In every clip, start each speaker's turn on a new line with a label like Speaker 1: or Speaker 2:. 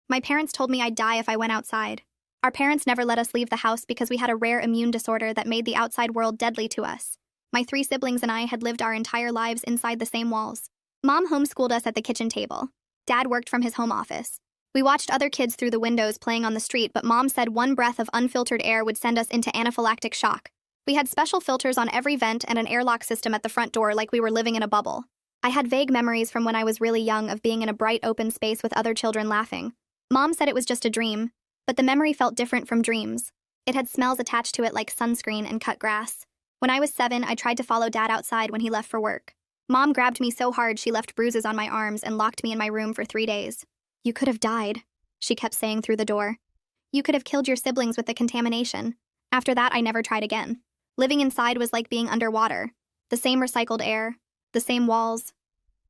Speaker 1: My parents told me I'd die if I went outside. Our parents never let us leave the house because we had a rare immune disorder that made the outside world deadly to us. My 3 siblings and I had lived our entire lives inside the same walls. Mom homeschooled us at the kitchen table. Dad worked from his home office. We watched other kids through the windows playing on the street, but Mom said one breath of unfiltered air would send us into anaphylactic shock. We had special filters on every vent and an airlock system at the front door like we were living in a bubble. I had vague memories from when I was really young of being in a bright open space with other children laughing. Mom said it was just a dream, but the memory felt different from dreams. It had smells attached to it like sunscreen and cut grass. When I was 7, I tried to follow Dad outside when he left for work. Mom grabbed me so hard she left bruises on my arms and locked me in my room for 3 days. "You could have died," she kept saying through the door. "You could have killed your siblings with the contamination." After that, I never tried again. Living inside was like being underwater. The same recycled air, the same walls.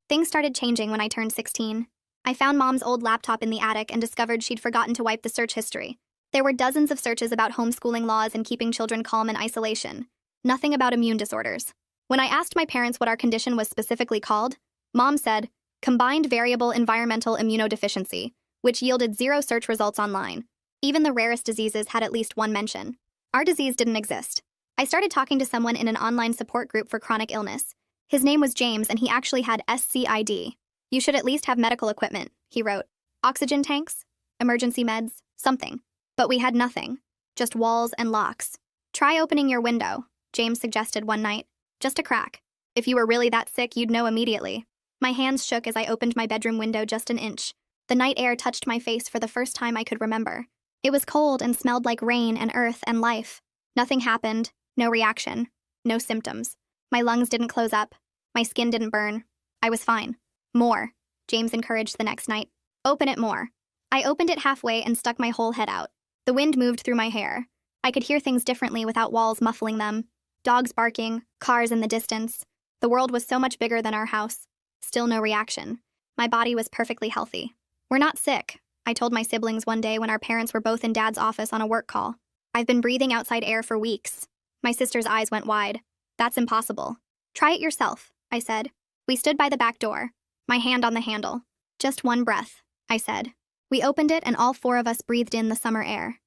Speaker 1: Things started changing when I turned 16. I found Mom's old laptop in the attic and discovered she'd forgotten to wipe the search history. There were dozens of searches about homeschooling laws and keeping children calm in isolation. Nothing about immune disorders. When I asked my parents what our condition was specifically called, Mom said, combined variable environmental immunodeficiency, which yielded 0 search results online. Even the rarest diseases had at least one mention. Our disease didn't exist. I started talking to someone in an online support group for chronic illness. His name was James, and he actually had SCID. "You should at least have medical equipment," he wrote. "Oxygen tanks? Emergency meds? Something." But we had nothing. Just walls and locks. "Try opening your window," James suggested one night. "Just a crack. If you were really that sick, you'd know immediately." My hands shook as I opened my bedroom window just an inch. The night air touched my face for the first time I could remember. It was cold and smelled like rain and earth and life. Nothing happened. No reaction. No symptoms. My lungs didn't close up. My skin didn't burn. I was fine. "More," James encouraged the next night. "Open it more." I opened it halfway and stuck my whole head out. The wind moved through my hair. I could hear things differently without walls muffling them. Dogs barking, cars in the distance. The world was so much bigger than our house. Still no reaction. My body was perfectly healthy. "We're not sick," I told my siblings one day when our parents were both in Dad's office on a work call. "I've been breathing outside air for weeks." My sister's eyes went wide. "That's impossible." "Try it yourself," I said. We stood by the back door, my hand on the handle. "Just one breath," I said. We opened it and all 4 of us breathed in the summer air.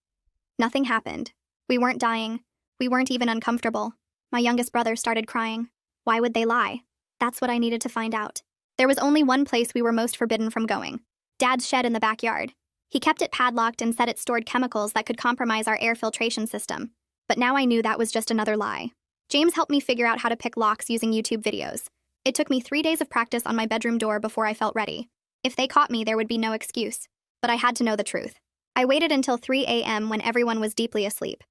Speaker 1: Nothing happened. We weren't dying. We weren't even uncomfortable. My youngest brother started crying. Why would they lie? That's what I needed to find out. There was only one place we were most forbidden from going. Dad's shed in the backyard. He kept it padlocked and said it stored chemicals that could compromise our air filtration system. But now I knew that was just another lie. James helped me figure out how to pick locks using YouTube videos. It took me 3 days of practice on my bedroom door before I felt ready. If they caught me, there would be no excuse. But I had to know the truth. I waited until 3 a.m. when everyone was deeply asleep.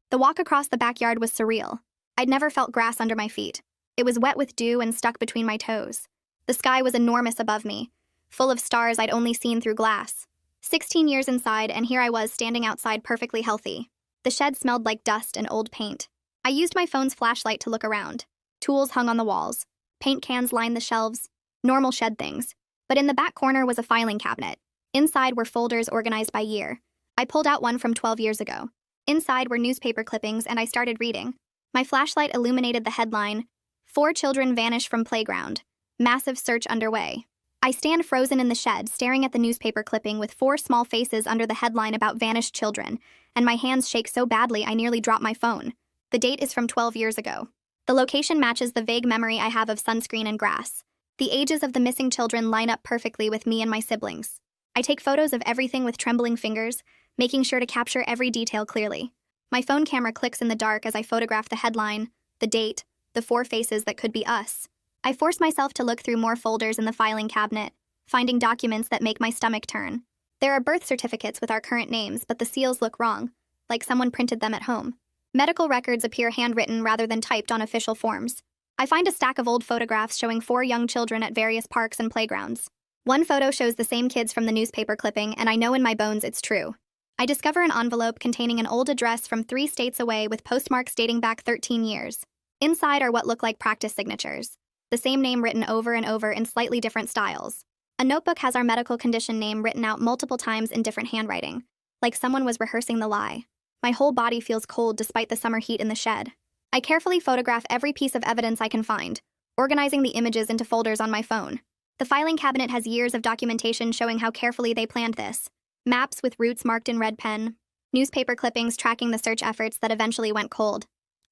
Speaker 1: The walk across the backyard was surreal. I'd never felt grass under my feet. It was wet with dew and stuck between my toes. The sky was enormous above me, full of stars I'd only seen through glass. 16 years inside, and here I was standing outside perfectly healthy. The shed smelled like dust and old paint. I used my phone's flashlight to look around. Tools hung on the walls. Paint cans lined the shelves. Normal shed things. But in the back corner was a filing cabinet. Inside were folders organized by year. I pulled out one from 12 years ago. Inside were newspaper clippings, and I started reading. My flashlight illuminated the headline, "4 children vanish from playground. Massive search underway." I stand frozen in the shed, staring at the newspaper clipping with 4 small faces under the headline about vanished children, and my hands shake so badly I nearly drop my phone. The date is from 12 years ago. The location matches the vague memory I have of sunscreen and grass. The ages of the missing children line up perfectly with me and my siblings. I take photos of everything with trembling fingers, making sure to capture every detail clearly. My phone camera clicks in the dark as I photograph the headline, the date, the 4 faces that could be us. I force myself to look through more folders in the filing cabinet, finding documents that make my stomach turn. There are birth certificates with our current names, but the seals look wrong, like someone printed them at home. Medical records appear handwritten rather than typed on official forms. I find a stack of old photographs showing 4 young children at various parks and playgrounds. One photo shows the same kids from the newspaper clipping, and I know in my bones it's true. I discover an envelope containing an old address from 3 states away with postmarks dating back 13 years. Inside are what look like practice signatures. The same name written over and over in slightly different styles. A notebook has our medical condition name written out multiple times in different handwriting, like someone was rehearsing the lie. My whole body feels cold despite the summer heat in the shed. I carefully photograph every piece of evidence I can find, organizing the images into folders on my phone. The filing cabinet has years of documentation showing how carefully they planned this. Maps with routes marked in red pen. Newspaper clippings tracking the search efforts that eventually went cold.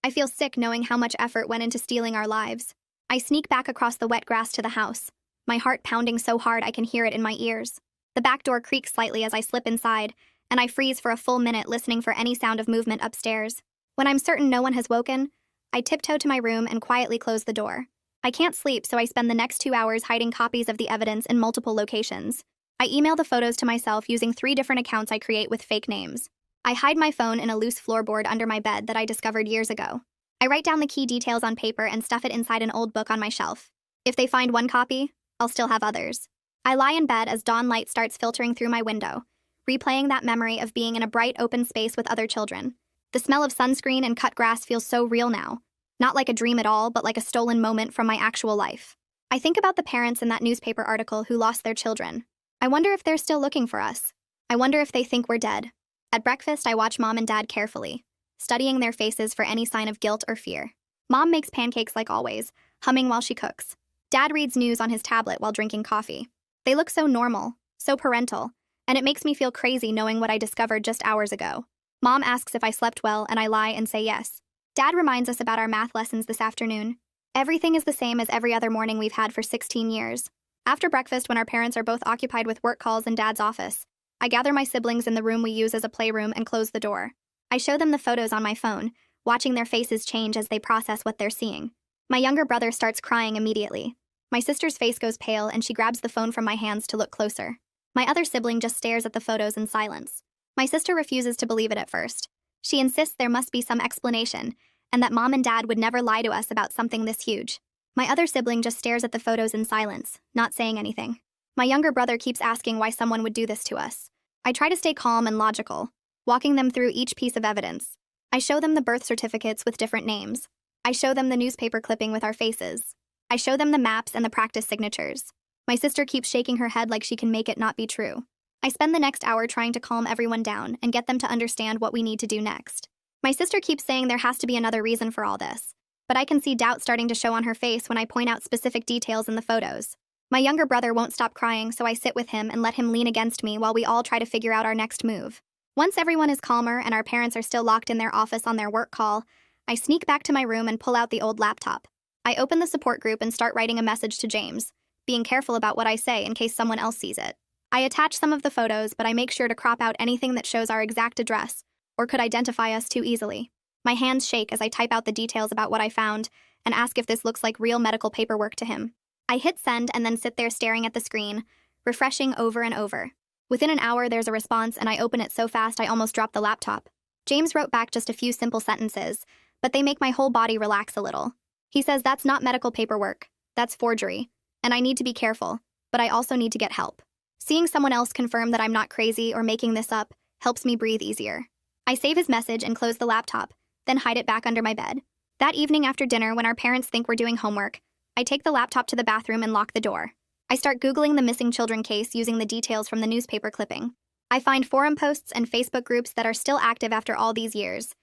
Speaker 1: I feel sick knowing how much effort went into stealing our lives. I sneak back across the wet grass to the house, my heart pounding so hard I can hear it in my ears. The back door creaks slightly as I slip inside, and I freeze for a full minute listening for any sound of movement upstairs. When I'm certain no one has woken, I tiptoe to my room and quietly close the door. I can't sleep, so I spend the next 2 hours hiding copies of the evidence in multiple locations. I email the photos to myself using 3 different accounts I create with fake names. I hide my phone in a loose floorboard under my bed that I discovered years ago. I write down the key details on paper and stuff it inside an old book on my shelf. If they find one copy, I'll still have others. I lie in bed as dawn light starts filtering through my window, replaying that memory of being in a bright open space with other children. The smell of sunscreen and cut grass feels so real now. Not like a dream at all, but like a stolen moment from my actual life. I think about the parents in that newspaper article who lost their children. I wonder if they're still looking for us. I wonder if they think we're dead. At breakfast, I watch Mom and Dad carefully, studying their faces for any sign of guilt or fear. Mom makes pancakes like always, humming while she cooks. Dad reads news on his tablet while drinking coffee. They look so normal, so parental, and it makes me feel crazy knowing what I discovered just hours ago. Mom asks if I slept well, and I lie and say yes. Dad reminds us about our math lessons this afternoon. Everything is the same as every other morning we've had for 16 years. After breakfast, when our parents are both occupied with work calls in Dad's office, I gather my siblings in the room we use as a playroom and close the door. I show them the photos on my phone, watching their faces change as they process what they're seeing. My younger brother starts crying immediately. My sister's face goes pale and she grabs the phone from my hands to look closer. My other sibling just stares at the photos in silence. My sister refuses to believe it at first. She insists there must be some explanation, and that Mom and Dad would never lie to us about something this huge. My other sibling just stares at the photos in silence, not saying anything. My younger brother keeps asking why someone would do this to us. I try to stay calm and logical, walking them through each piece of evidence. I show them the birth certificates with different names. I show them the newspaper clipping with our faces. I show them the maps and the practice signatures. My sister keeps shaking her head like she can make it not be true. I spend the next hour trying to calm everyone down and get them to understand what we need to do next. My sister keeps saying there has to be another reason for all this, but I can see doubt starting to show on her face when I point out specific details in the photos. My younger brother won't stop crying, so I sit with him and let him lean against me while we all try to figure out our next move. Once everyone is calmer and our parents are still locked in their office on their work call, I sneak back to my room and pull out the old laptop. I open the support group and start writing a message to James, being careful about what I say in case someone else sees it. I attach some of the photos, but I make sure to crop out anything that shows our exact address or could identify us too easily. My hands shake as I type out the details about what I found and ask if this looks like real medical paperwork to him. I hit send and then sit there staring at the screen, refreshing over and over. Within an hour, there's a response, and I open it so fast I almost drop the laptop. James wrote back just a few simple sentences, but they make my whole body relax a little. He says that's not medical paperwork, that's forgery, and I need to be careful, but I also need to get help. Seeing someone else confirm that I'm not crazy or making this up helps me breathe easier. I save his message and close the laptop, then hide it back under my bed. That evening after dinner, when our parents think we're doing homework, I take the laptop to the bathroom and lock the door. I start Googling the missing children case using the details from the newspaper clipping. I find forum posts and Facebook groups that are still active after all these years.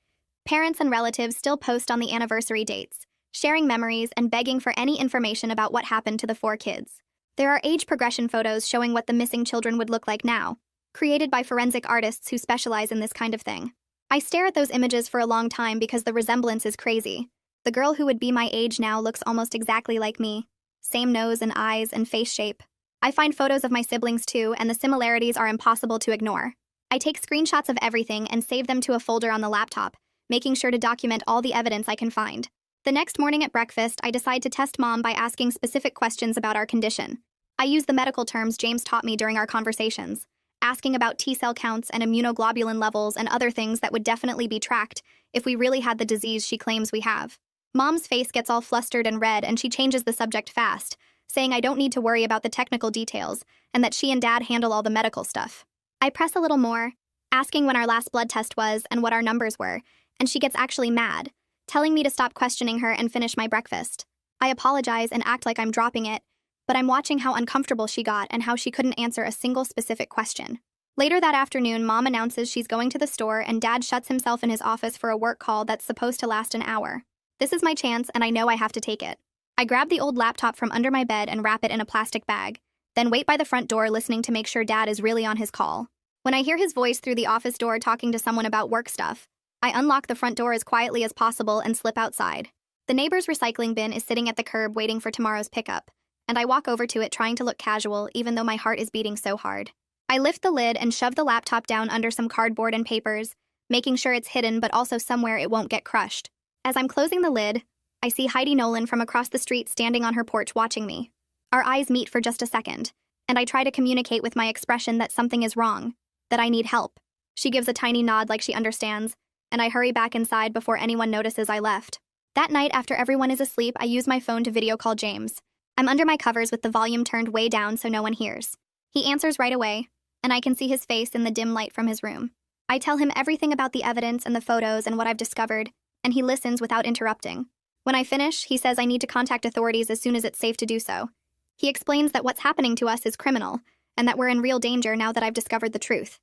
Speaker 1: Parents and relatives still post on the anniversary dates, sharing memories and begging for any information about what happened to the 4 kids. There are age progression photos showing what the missing children would look like now, created by forensic artists who specialize in this kind of thing. I stare at those images for a long time because the resemblance is crazy. The girl who would be my age now looks almost exactly like me. Same nose and eyes and face shape. I find photos of my siblings too, and the similarities are impossible to ignore. I take screenshots of everything and save them to a folder on the laptop, making sure to document all the evidence I can find. The next morning at breakfast, I decide to test Mom by asking specific questions about our condition. I use the medical terms James taught me during our conversations, asking about T-cell counts and immunoglobulin levels and other things that would definitely be tracked if we really had the disease she claims we have. Mom's face gets all flustered and red, and she changes the subject fast, saying I don't need to worry about the technical details and that she and Dad handle all the medical stuff. I press a little more, asking when our last blood test was and what our numbers were, and she gets actually mad, telling me to stop questioning her and finish my breakfast. I apologize and act like I'm dropping it, but I'm watching how uncomfortable she got and how she couldn't answer a single specific question. Later that afternoon, Mom announces she's going to the store and Dad shuts himself in his office for a work call that's supposed to last an hour. This is my chance, and I know I have to take it. I grab the old laptop from under my bed and wrap it in a plastic bag, then wait by the front door listening to make sure Dad is really on his call. When I hear his voice through the office door talking to someone about work stuff, I unlock the front door as quietly as possible and slip outside. The neighbor's recycling bin is sitting at the curb waiting for tomorrow's pickup, and I walk over to it trying to look casual even though my heart is beating so hard. I lift the lid and shove the laptop down under some cardboard and papers, making sure it's hidden but also somewhere it won't get crushed. As I'm closing the lid, I see Heidi Nolan from across the street standing on her porch watching me. Our eyes meet for just a second, and I try to communicate with my expression that something is wrong, that I need help. She gives a tiny nod like she understands, and I hurry back inside before anyone notices I left. That night, after everyone is asleep, I use my phone to video call James. I'm under my covers with the volume turned way down so no one hears. He answers right away, and I can see his face in the dim light from his room. I tell him everything about the evidence and the photos and what I've discovered, and he listens without interrupting. When I finish, he says I need to contact authorities as soon as it's safe to do so. He explains that what's happening to us is criminal, and that we're in real danger now that I've discovered the truth.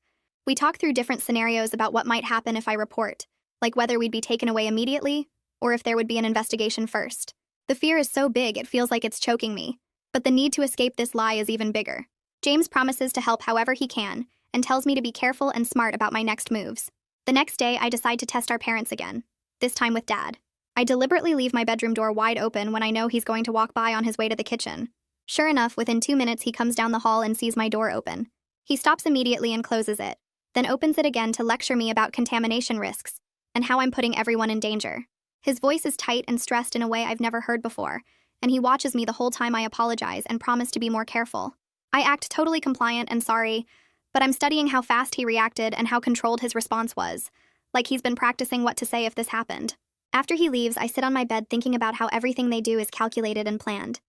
Speaker 1: We talk through different scenarios about what might happen if I report, like whether we'd be taken away immediately, or if there would be an investigation first. The fear is so big it feels like it's choking me, but the need to escape this lie is even bigger. James promises to help however he can, and tells me to be careful and smart about my next moves. The next day, I decide to test our parents again, this time with Dad. I deliberately leave my bedroom door wide open when I know he's going to walk by on his way to the kitchen. Sure enough, within 2 minutes he comes down the hall and sees my door open. He stops immediately and closes it, then opens it again to lecture me about contamination risks, and how I'm putting everyone in danger. His voice is tight and stressed in a way I've never heard before, and he watches me the whole time I apologize and promise to be more careful. I act totally compliant and sorry, but I'm studying how fast he reacted and how controlled his response was, like he's been practicing what to say if this happened. After he leaves, I sit on my bed thinking about how everything they do is calculated and planned.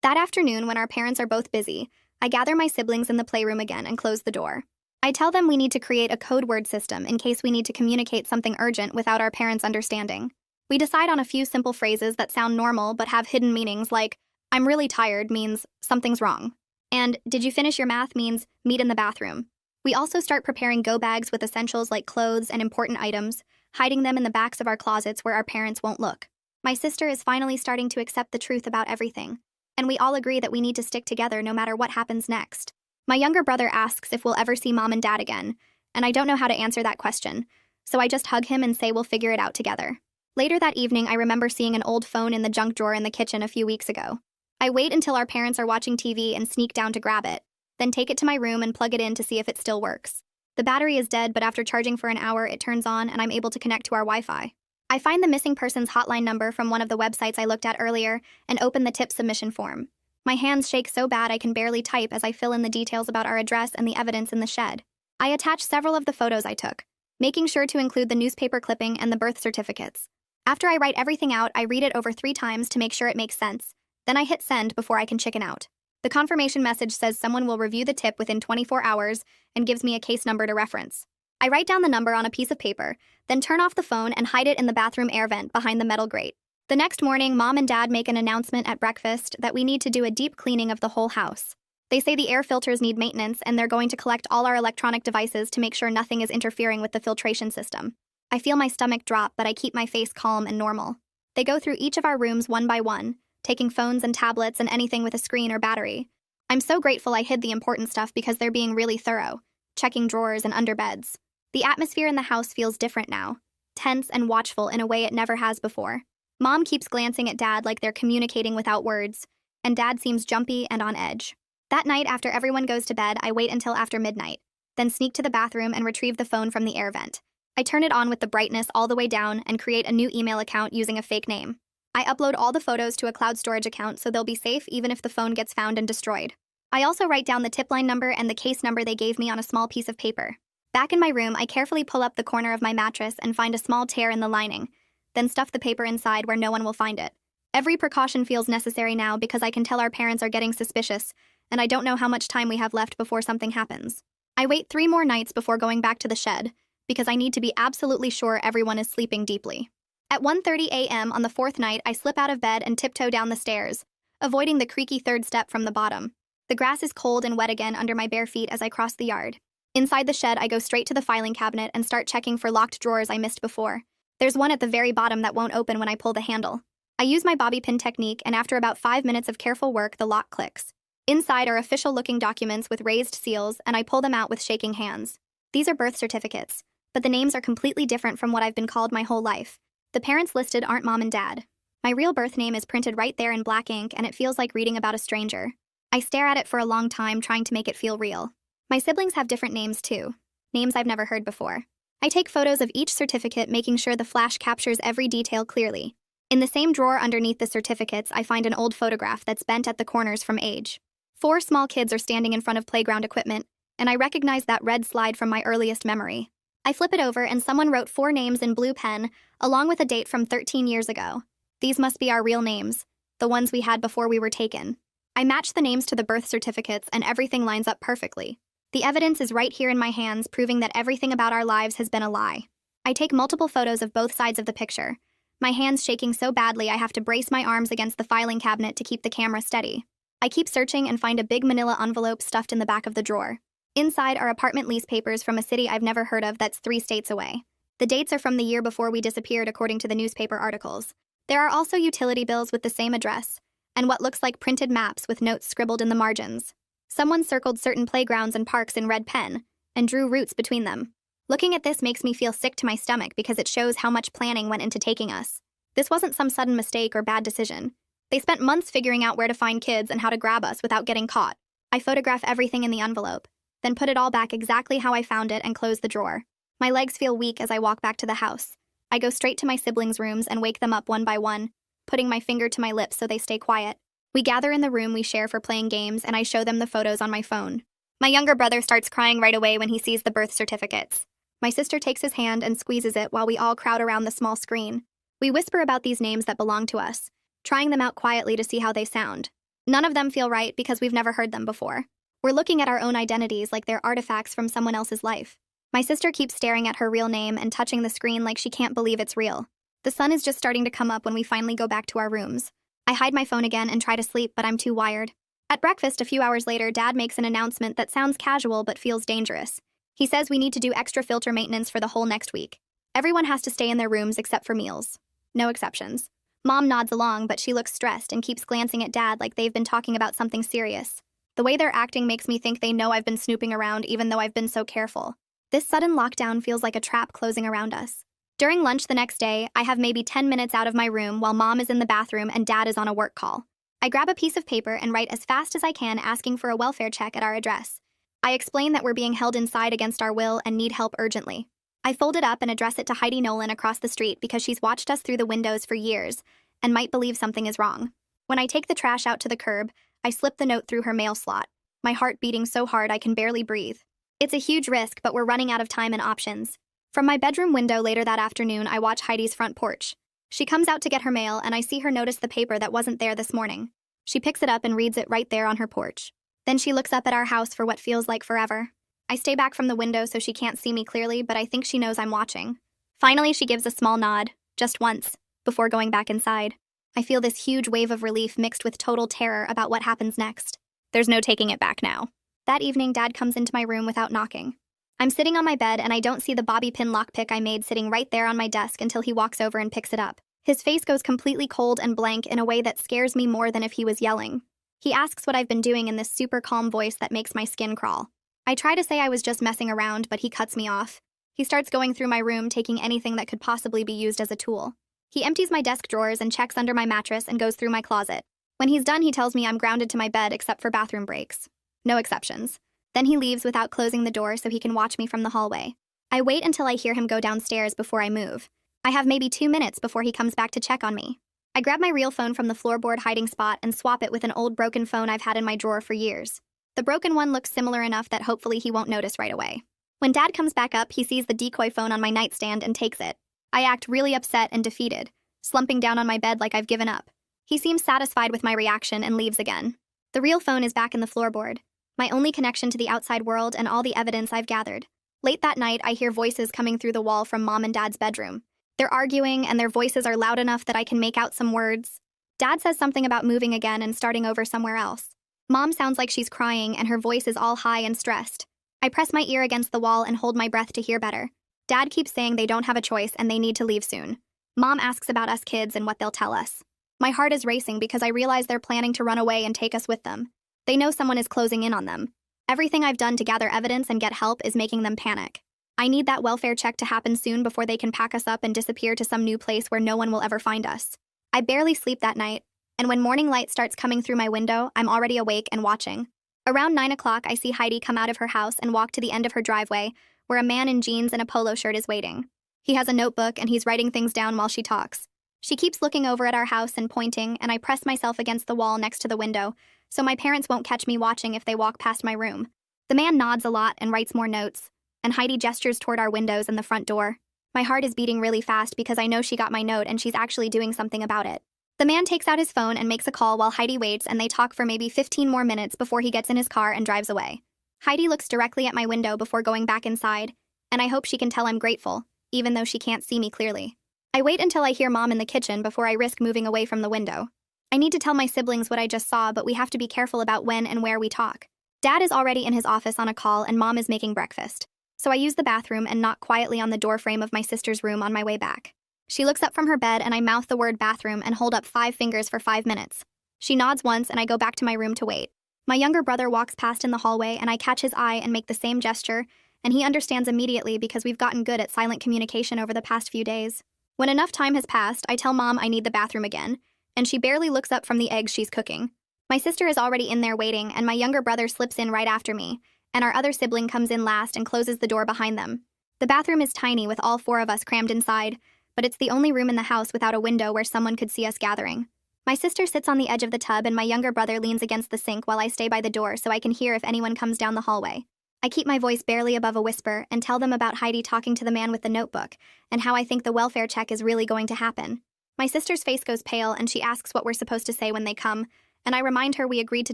Speaker 1: That afternoon, when our parents are both busy, I gather my siblings in the playroom again and close the door. I tell them we need to create a code word system in case we need to communicate something urgent without our parents understanding. We decide on a few simple phrases that sound normal but have hidden meanings like, "I'm really tired" means "something's wrong," and "Did you finish your math" means "meet in the bathroom." We also start preparing go bags with essentials like clothes and important items, hiding them in the backs of our closets where our parents won't look. My sister is finally starting to accept the truth about everything, and we all agree that we need to stick together no matter what happens next. My younger brother asks if we'll ever see Mom and Dad again, and I don't know how to answer that question, so I just hug him and say we'll figure it out together. Later that evening, I remember seeing an old phone in the junk drawer in the kitchen a few weeks ago. I wait until our parents are watching TV and sneak down to grab it, then take it to my room and plug it in to see if it still works. The battery is dead, but after charging for an hour, it turns on and I'm able to connect to our Wi-Fi. I find the missing person's hotline number from one of the websites I looked at earlier and open the tip submission form. My hands shake so bad I can barely type as I fill in the details about our address and the evidence in the shed. I attach several of the photos I took, making sure to include the newspaper clipping and the birth certificates. After I write everything out, I read it over 3 times to make sure it makes sense. Then I hit send before I can chicken out. The confirmation message says someone will review the tip within 24 hours and gives me a case number to reference. I write down the number on a piece of paper, then turn off the phone and hide it in the bathroom air vent behind the metal grate. The next morning, Mom and Dad make an announcement at breakfast that we need to do a deep cleaning of the whole house. They say the air filters need maintenance and they're going to collect all our electronic devices to make sure nothing is interfering with the filtration system. I feel my stomach drop, but I keep my face calm and normal. They go through each of our rooms one by one, taking phones and tablets and anything with a screen or battery. I'm so grateful I hid the important stuff because they're being really thorough, checking drawers and under beds. The atmosphere in the house feels different now, tense and watchful in a way it never has before. Mom keeps glancing at Dad like they're communicating without words, and Dad seems jumpy and on edge. That night, after everyone goes to bed, I wait until after midnight, then sneak to the bathroom and retrieve the phone from the air vent. I turn it on with the brightness all the way down and create a new email account using a fake name. I upload all the photos to a cloud storage account so they'll be safe even if the phone gets found and destroyed. I also write down the tip line number and the case number they gave me on a small piece of paper. Back in my room, I carefully pull up the corner of my mattress and find a small tear in the lining, then stuff the paper inside where no one will find it. Every precaution feels necessary now because I can tell our parents are getting suspicious, and I don't know how much time we have left before something happens. I wait 3 more nights before going back to the shed, because I need to be absolutely sure everyone is sleeping deeply. At 1:30 a.m. on the 4th night, I slip out of bed and tiptoe down the stairs, avoiding the creaky 3rd step from the bottom. The grass is cold and wet again under my bare feet as I cross the yard. Inside the shed, I go straight to the filing cabinet and start checking for locked drawers I missed before. There's one at the very bottom that won't open when I pull the handle. I use my bobby pin technique, and after about 5 minutes of careful work, the lock clicks. Inside are official-looking documents with raised seals, and I pull them out with shaking hands. These are birth certificates, but the names are completely different from what I've been called my whole life. The parents listed aren't mom and dad. My real birth name is printed right there in black ink, and it feels like reading about a stranger. I stare at it for a long time, trying to make it feel real. My siblings have different names too, names I've never heard before. I take photos of each certificate, making sure the flash captures every detail clearly. In the same drawer underneath the certificates, I find an old photograph that's bent at the corners from age. 4 small kids are standing in front of playground equipment, and I recognize that red slide from my earliest memory. I flip it over, and someone wrote 4 names in blue pen, along with a date from 13 years ago. These must be our real names, the ones we had before we were taken. I match the names to the birth certificates, and everything lines up perfectly. The evidence is right here in my hands, proving that everything about our lives has been a lie. I take multiple photos of both sides of the picture, my hands shaking so badly I have to brace my arms against the filing cabinet to keep the camera steady. I keep searching and find a big manila envelope stuffed in the back of the drawer. Inside are apartment lease papers from a city I've never heard of that's 3 states away. The dates are from the year before we disappeared, according to the newspaper articles. There are also utility bills with the same address, and what looks like printed maps with notes scribbled in the margins. Someone circled certain playgrounds and parks in red pen, and drew routes between them. Looking at this makes me feel sick to my stomach because it shows how much planning went into taking us. This wasn't some sudden mistake or bad decision. They spent months figuring out where to find kids and how to grab us without getting caught. I photograph everything in the envelope, then put it all back exactly how I found it and close the drawer. My legs feel weak as I walk back to the house. I go straight to my siblings' rooms and wake them up one by one, putting my finger to my lips so they stay quiet. We gather in the room we share for playing games, and I show them the photos on my phone. My younger brother starts crying right away when he sees the birth certificates. My sister takes his hand and squeezes it while we all crowd around the small screen. We whisper about these names that belong to us, trying them out quietly to see how they sound. None of them feel right because we've never heard them before. We're looking at our own identities like they're artifacts from someone else's life. My sister keeps staring at her real name and touching the screen like she can't believe it's real. The sun is just starting to come up when we finally go back to our rooms. I hide my phone again and try to sleep, but I'm too wired. At breakfast a few hours later, Dad makes an announcement that sounds casual but feels dangerous. He says we need to do extra filter maintenance for the whole next week. Everyone has to stay in their rooms except for meals. No exceptions. Mom nods along, but she looks stressed and keeps glancing at Dad like they've been talking about something serious. The way they're acting makes me think they know I've been snooping around even though I've been so careful. This sudden lockdown feels like a trap closing around us. During lunch the next day, I have maybe 10 minutes out of my room while Mom is in the bathroom and Dad is on a work call. I grab a piece of paper and write as fast as I can, asking for a welfare check at our address. I explain that we're being held inside against our will and need help urgently. I fold it up and address it to Heidi Nolan across the street because she's watched us through the windows for years and might believe something is wrong. When I take the trash out to the curb, I slip the note through her mail slot, my heart beating so hard I can barely breathe. It's a huge risk, but we're running out of time and options. From my bedroom window later that afternoon, I watch Heidi's front porch. She comes out to get her mail, and I see her notice the paper that wasn't there this morning. She picks it up and reads it right there on her porch. Then she looks up at our house for what feels like forever. I stay back from the window so she can't see me clearly, but I think she knows I'm watching. Finally, she gives a small nod, just once, before going back inside. I feel this huge wave of relief mixed with total terror about what happens next. There's no taking it back now. That evening, Dad comes into my room without knocking. I'm sitting on my bed and I don't see the bobby pin lockpick I made sitting right there on my desk until he walks over and picks it up. His face goes completely cold and blank in a way that scares me more than if he was yelling. He asks what I've been doing in this super calm voice that makes my skin crawl. I try to say I was just messing around, but he cuts me off. He starts going through my room, taking anything that could possibly be used as a tool. He empties my desk drawers and checks under my mattress and goes through my closet. When he's done, he tells me I'm grounded to my bed except for bathroom breaks. No exceptions. Then he leaves without closing the door so he can watch me from the hallway. I wait until I hear him go downstairs before I move. I have maybe 2 minutes before he comes back to check on me. I grab my real phone from the floorboard hiding spot and swap it with an old broken phone I've had in my drawer for years. The broken one looks similar enough that hopefully he won't notice right away. When Dad comes back up, he sees the decoy phone on my nightstand and takes it. I act really upset and defeated, slumping down on my bed like I've given up. He seems satisfied with my reaction and leaves again. The real phone is back in the floorboard, my only connection to the outside world and all the evidence I've gathered. Late that night, I hear voices coming through the wall from Mom and Dad's bedroom. They're arguing, and their voices are loud enough that I can make out some words. Dad says something about moving again and starting over somewhere else. Mom sounds like she's crying, and her voice is all high and stressed. I press my ear against the wall and hold my breath to hear better. Dad keeps saying they don't have a choice and they need to leave soon. Mom asks about us kids and what they'll tell us. My heart is racing because I realize they're planning to run away and take us with them. They know someone is closing in on them. Everything I've done to gather evidence and get help is making them panic. I need that welfare check to happen soon before they can pack us up and disappear to some new place where no one will ever find us. I barely sleep that night, and when morning light starts coming through my window, I'm already awake and watching. Around 9 o'clock, I see Heidi come out of her house and walk to the end of her driveway, where a man in jeans and a polo shirt is waiting. He has a notebook and he's writing things down while she talks. She keeps looking over at our house and pointing, and I press myself against the wall next to the window, so my parents won't catch me watching if they walk past my room. The man nods a lot and writes more notes, and Heidi gestures toward our windows and the front door. My heart is beating really fast because I know she got my note and she's actually doing something about it. The man takes out his phone and makes a call while Heidi waits, and they talk for maybe 15 more minutes before he gets in his car and drives away. Heidi looks directly at my window before going back inside, and I hope she can tell I'm grateful, even though she can't see me clearly. I wait until I hear Mom in the kitchen before I risk moving away from the window. I need to tell my siblings what I just saw, but we have to be careful about when and where we talk. Dad is already in his office on a call and Mom is making breakfast. So I use the bathroom and knock quietly on the doorframe of my sister's room on my way back. She looks up from her bed and I mouth the word bathroom and hold up 5 fingers for 5 minutes. She nods once and I go back to my room to wait. My younger brother walks past in the hallway and I catch his eye and make the same gesture, and he understands immediately because we've gotten good at silent communication over the past few days. When enough time has passed, I tell Mom I need the bathroom again, and she barely looks up from the eggs she's cooking. My sister is already in there waiting, and my younger brother slips in right after me, and our other sibling comes in last and closes the door behind them. The bathroom is tiny with all 4 of us crammed inside, but it's the only room in the house without a window where someone could see us gathering. My sister sits on the edge of the tub and my younger brother leans against the sink while I stay by the door so I can hear if anyone comes down the hallway. I keep my voice barely above a whisper and tell them about Heidi talking to the man with the notebook and how I think the welfare check is really going to happen. My sister's face goes pale and she asks what we're supposed to say when they come, and I remind her we agreed to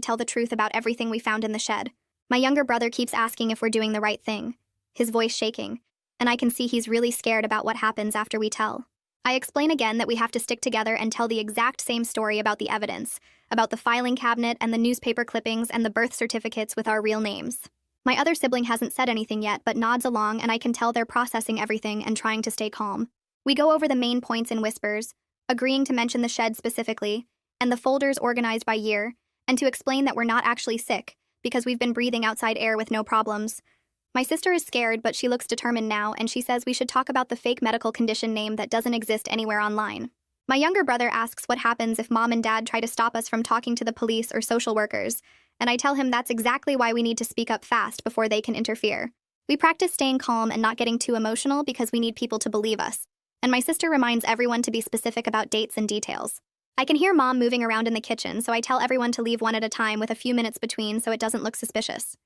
Speaker 1: tell the truth about everything we found in the shed. My younger brother keeps asking if we're doing the right thing, his voice shaking, and I can see he's really scared about what happens after we tell. I explain again that we have to stick together and tell the exact same story about the evidence, about the filing cabinet and the newspaper clippings and the birth certificates with our real names. My other sibling hasn't said anything yet but nods along, and I can tell they're processing everything and trying to stay calm. We go over the main points in whispers, agreeing to mention the shed specifically, and the folders organized by year, and to explain that we're not actually sick, because we've been breathing outside air with no problems. My sister is scared, but she looks determined now, and she says we should talk about the fake medical condition name that doesn't exist anywhere online. My younger brother asks what happens if Mom and Dad try to stop us from talking to the police or social workers, and I tell him that's exactly why we need to speak up fast before they can interfere. We practice staying calm and not getting too emotional because we need people to believe us, and my sister reminds everyone to be specific about dates and details. I can hear Mom moving around in the kitchen, so I tell everyone to leave one at a time with a few minutes between so it doesn't look suspicious.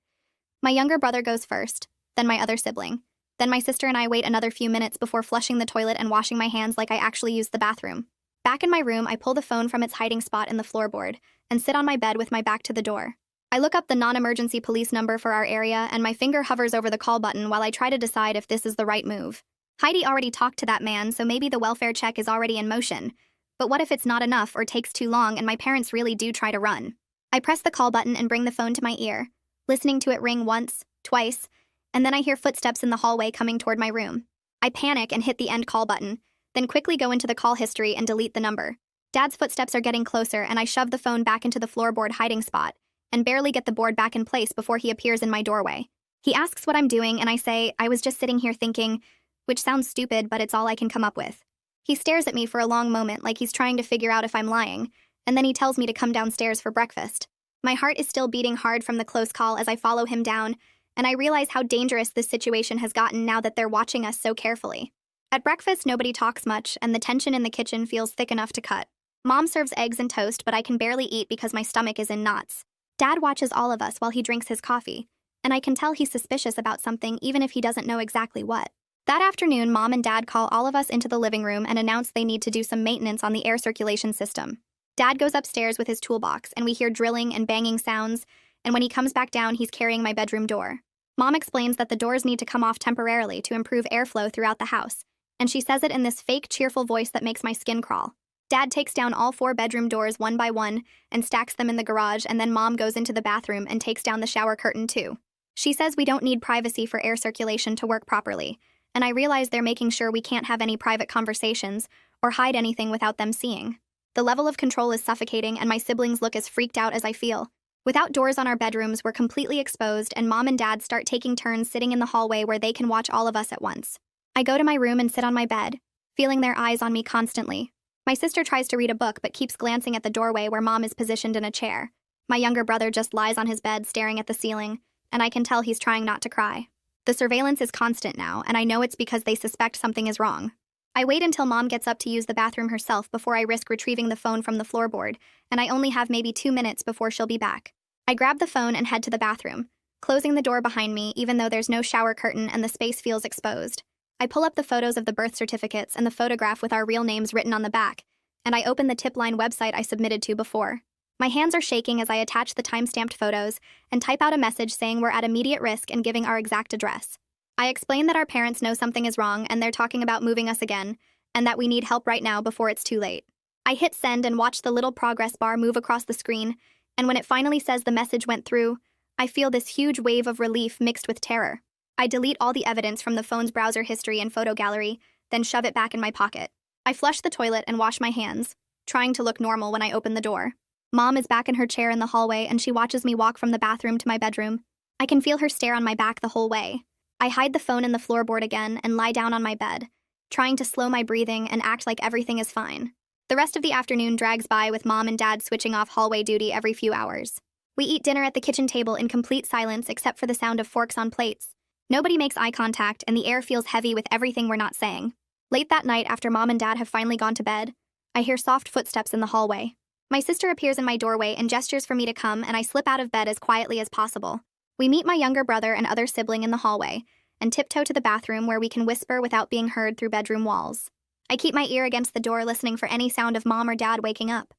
Speaker 1: My younger brother goes first, then my other sibling. Then my sister and I wait another few minutes before flushing the toilet and washing my hands like I actually used the bathroom. Back in my room, I pull the phone from its hiding spot in the floorboard and sit on my bed with my back to the door. I look up the non-emergency police number for our area, and my finger hovers over the call button while I try to decide if this is the right move. Heidi already talked to that man, so maybe the welfare check is already in motion. But what if it's not enough or takes too long and my parents really do try to run? I press the call button and bring the phone to my ear, listening to it ring once, twice, and then I hear footsteps in the hallway coming toward my room. I panic and hit the end call button, then quickly go into the call history and delete the number. Dad's footsteps are getting closer, and I shove the phone back into the floorboard hiding spot and barely get the board back in place before he appears in my doorway. He asks what I'm doing, and I say, I was just sitting here thinking, which sounds stupid, but it's all I can come up with. He stares at me for a long moment like he's trying to figure out if I'm lying, and then he tells me to come downstairs for breakfast. My heart is still beating hard from the close call as I follow him down, and I realize how dangerous this situation has gotten now that they're watching us so carefully. At breakfast, nobody talks much, and the tension in the kitchen feels thick enough to cut. Mom serves eggs and toast, but I can barely eat because my stomach is in knots. Dad watches all of us while he drinks his coffee, and I can tell he's suspicious about something even if he doesn't know exactly what. That afternoon, Mom and Dad call all of us into the living room and announce they need to do some maintenance on the air circulation system. Dad goes upstairs with his toolbox, and we hear drilling and banging sounds, and when he comes back down, he's carrying my bedroom door. Mom explains that the doors need to come off temporarily to improve airflow throughout the house, and she says it in this fake, cheerful voice that makes my skin crawl. Dad takes down all 4 bedroom doors one by one and stacks them in the garage, and then Mom goes into the bathroom and takes down the shower curtain too. She says we don't need privacy for air circulation to work properly, and I realize they're making sure we can't have any private conversations or hide anything without them seeing. The level of control is suffocating, and my siblings look as freaked out as I feel. Without doors on our bedrooms, we're completely exposed, and Mom and Dad start taking turns sitting in the hallway where they can watch all of us at once. I go to my room and sit on my bed, feeling their eyes on me constantly. My sister tries to read a book but keeps glancing at the doorway where Mom is positioned in a chair. My younger brother just lies on his bed staring at the ceiling, and I can tell he's trying not to cry. The surveillance is constant now, and I know it's because they suspect something is wrong. I wait until Mom gets up to use the bathroom herself before I risk retrieving the phone from the floorboard, and I only have maybe 2 minutes before she'll be back. I grab the phone and head to the bathroom, closing the door behind me even though there's no shower curtain and the space feels exposed. I pull up the photos of the birth certificates and the photograph with our real names written on the back, and I open the Tipline website I submitted to before. My hands are shaking as I attach the time-stamped photos and type out a message saying we're at immediate risk and giving our exact address. I explain that our parents know something is wrong and they're talking about moving us again, and that we need help right now before it's too late. I hit send and watch the little progress bar move across the screen, and when it finally says the message went through, I feel this huge wave of relief mixed with terror. I delete all the evidence from the phone's browser history and photo gallery, then shove it back in my pocket. I flush the toilet and wash my hands, trying to look normal when I open the door. Mom is back in her chair in the hallway and she watches me walk from the bathroom to my bedroom. I can feel her stare on my back the whole way. I hide the phone in the floorboard again and lie down on my bed, trying to slow my breathing and act like everything is fine. The rest of the afternoon drags by with Mom and Dad switching off hallway duty every few hours. We eat dinner at the kitchen table in complete silence except for the sound of forks on plates. Nobody makes eye contact and the air feels heavy with everything we're not saying. Late that night, after Mom and Dad have finally gone to bed, I hear soft footsteps in the hallway. My sister appears in my doorway and gestures for me to come, and I slip out of bed as quietly as possible. We meet my younger brother and other sibling in the hallway, and tiptoe to the bathroom where we can whisper without being heard through bedroom walls. I keep my ear against the door listening for any sound of Mom or Dad waking up.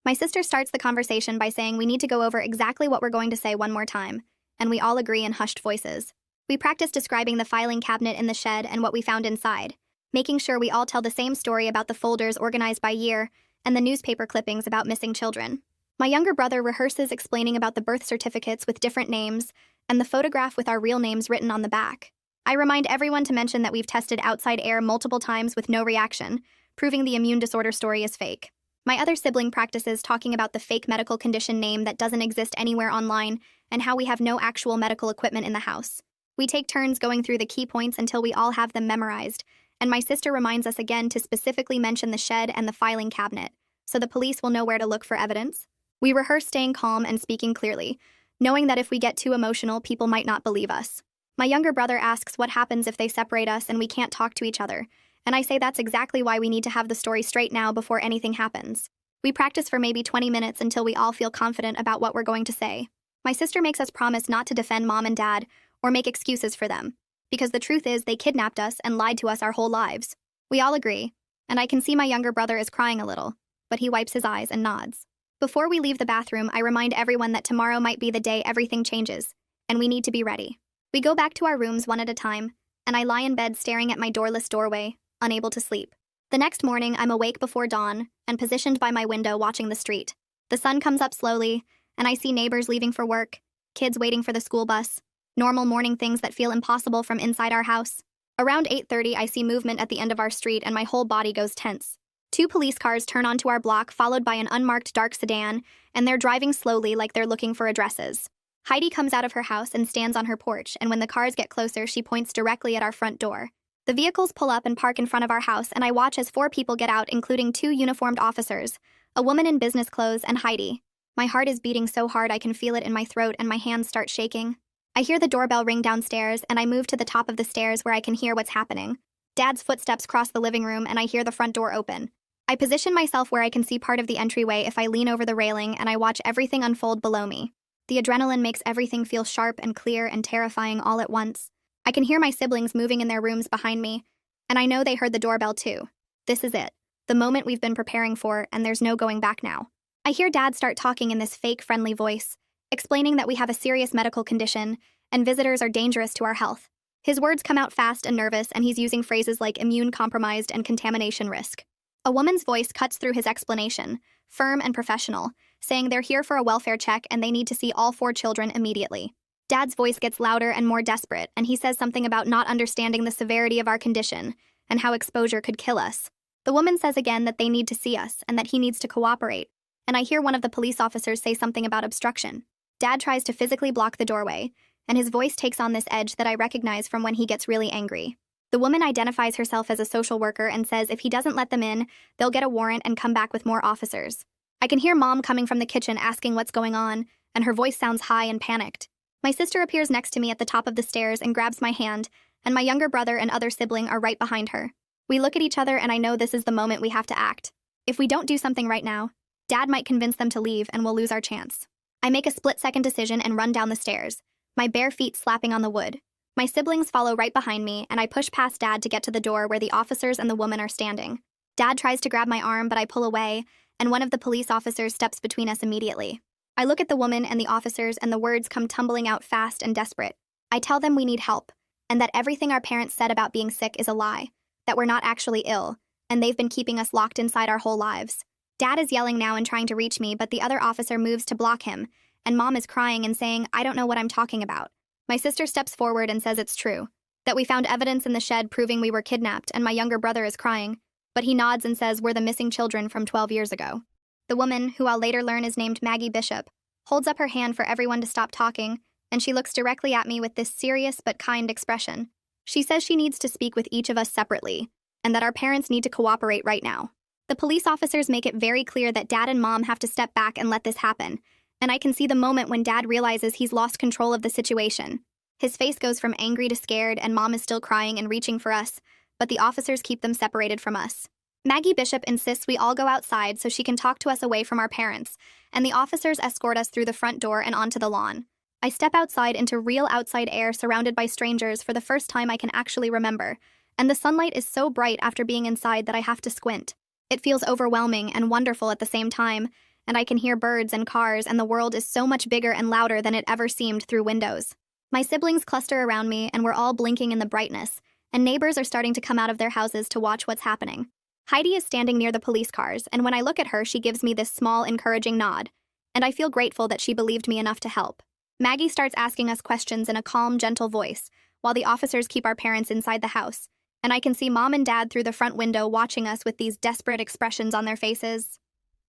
Speaker 1: My sister starts the conversation by saying we need to go over exactly what we're going to say one more time, and we all agree in hushed voices. We practice describing the filing cabinet in the shed and what we found inside, making sure we all tell the same story about the folders organized by year and the newspaper clippings about missing children. My younger brother rehearses explaining about the birth certificates with different names and the photograph with our real names written on the back. I remind everyone to mention that we've tested outside air multiple times with no reaction, proving the immune disorder story is fake. My other sibling practices talking about the fake medical condition name that doesn't exist anywhere online and how we have no actual medical equipment in the house. We take turns going through the key points until we all have them memorized, and my sister reminds us again to specifically mention the shed and the filing cabinet, so the police will know where to look for evidence. We rehearse staying calm and speaking clearly, knowing that if we get too emotional, people might not believe us. My younger brother asks what happens if they separate us and we can't talk to each other, and I say that's exactly why we need to have the story straight now before anything happens. We practice for maybe 20 minutes until we all feel confident about what we're going to say. My sister makes us promise not to defend Mom and Dad or make excuses for them, because the truth is they kidnapped us and lied to us our whole lives. We all agree, and I can see my younger brother is crying a little, but he wipes his eyes and nods. Before we leave the bathroom, I remind everyone that tomorrow might be the day everything changes, and we need to be ready. We go back to our rooms one at a time, and I lie in bed staring at my doorless doorway, unable to sleep. The next morning, I'm awake before dawn and positioned by my window watching the street. The sun comes up slowly, and I see neighbors leaving for work, kids waiting for the school bus, normal morning things that feel impossible from inside our house. Around 8:30, I see movement at the end of our street and my whole body goes tense. 2 police cars turn onto our block, followed by an unmarked dark sedan, and they're driving slowly like they're looking for addresses. Heidi comes out of her house and stands on her porch, and when the cars get closer, she points directly at our front door. The vehicles pull up and park in front of our house, and I watch as 4 people get out, including 2 uniformed officers, a woman in business clothes, and Heidi. My heart is beating so hard I can feel it in my throat and my hands start shaking. I hear the doorbell ring downstairs, and I move to the top of the stairs where I can hear what's happening. Dad's footsteps cross the living room, and I hear the front door open. I position myself where I can see part of the entryway if I lean over the railing, and I watch everything unfold below me. The adrenaline makes everything feel sharp and clear and terrifying all at once. I can hear my siblings moving in their rooms behind me, and I know they heard the doorbell too. This is it, the moment we've been preparing for, and there's no going back now. I hear Dad start talking in this fake, friendly voice, explaining that we have a serious medical condition and visitors are dangerous to our health. His words come out fast and nervous, and he's using phrases like immune-compromised and contamination risk. A woman's voice cuts through his explanation, firm and professional, saying they're here for a welfare check and they need to see all 4 children immediately. Dad's voice gets louder and more desperate, and he says something about not understanding the severity of our condition and how exposure could kill us. The woman says again that they need to see us and that he needs to cooperate, and I hear one of the police officers say something about obstruction. Dad tries to physically block the doorway, and his voice takes on this edge that I recognize from when he gets really angry. The woman identifies herself as a social worker and says if he doesn't let them in, they'll get a warrant and come back with more officers. I can hear Mom coming from the kitchen asking what's going on, and her voice sounds high and panicked. My sister appears next to me at the top of the stairs and grabs my hand, and my younger brother and other sibling are right behind her. We look at each other and I know this is the moment we have to act. If we don't do something right now, Dad might convince them to leave and we'll lose our chance. I make a split-second decision and run down the stairs, my bare feet slapping on the wood. My siblings follow right behind me, and I push past Dad to get to the door where the officers and the woman are standing. Dad tries to grab my arm, but I pull away, and one of the police officers steps between us immediately. I look at the woman and the officers, and the words come tumbling out fast and desperate. I tell them we need help, and that everything our parents said about being sick is a lie, that we're not actually ill, and they've been keeping us locked inside our whole lives. Dad is yelling now and trying to reach me, but the other officer moves to block him, and Mom is crying and saying, I don't know what I'm talking about. My sister steps forward and says it's true, that we found evidence in the shed proving we were kidnapped, and my younger brother is crying, but he nods and says we're the missing children from 12 years ago. The woman, who I'll later learn is named Maggie Bishop, holds up her hand for everyone to stop talking, and she looks directly at me with this serious but kind expression. She says she needs to speak with each of us separately, and that our parents need to cooperate right now. The police officers make it very clear that Dad and Mom have to step back and let this happen, and I can see the moment when Dad realizes he's lost control of the situation. His face goes from angry to scared, and Mom is still crying and reaching for us, but the officers keep them separated from us. Maggie Bishop insists we all go outside so she can talk to us away from our parents, and the officers escort us through the front door and onto the lawn. I step outside into real outside air surrounded by strangers for the first time I can actually remember, and the sunlight is so bright after being inside that I have to squint. It feels overwhelming and wonderful at the same time, and I can hear birds and cars, and the world is so much bigger and louder than it ever seemed through windows. My siblings cluster around me, and we're all blinking in the brightness, and neighbors are starting to come out of their houses to watch what's happening. Heidi is standing near the police cars, and when I look at her, she gives me this small, encouraging nod, and I feel grateful that she believed me enough to help. Maggie starts asking us questions in a calm, gentle voice, while the officers keep our parents inside the house, and I can see Mom and Dad through the front window watching us with these desperate expressions on their faces.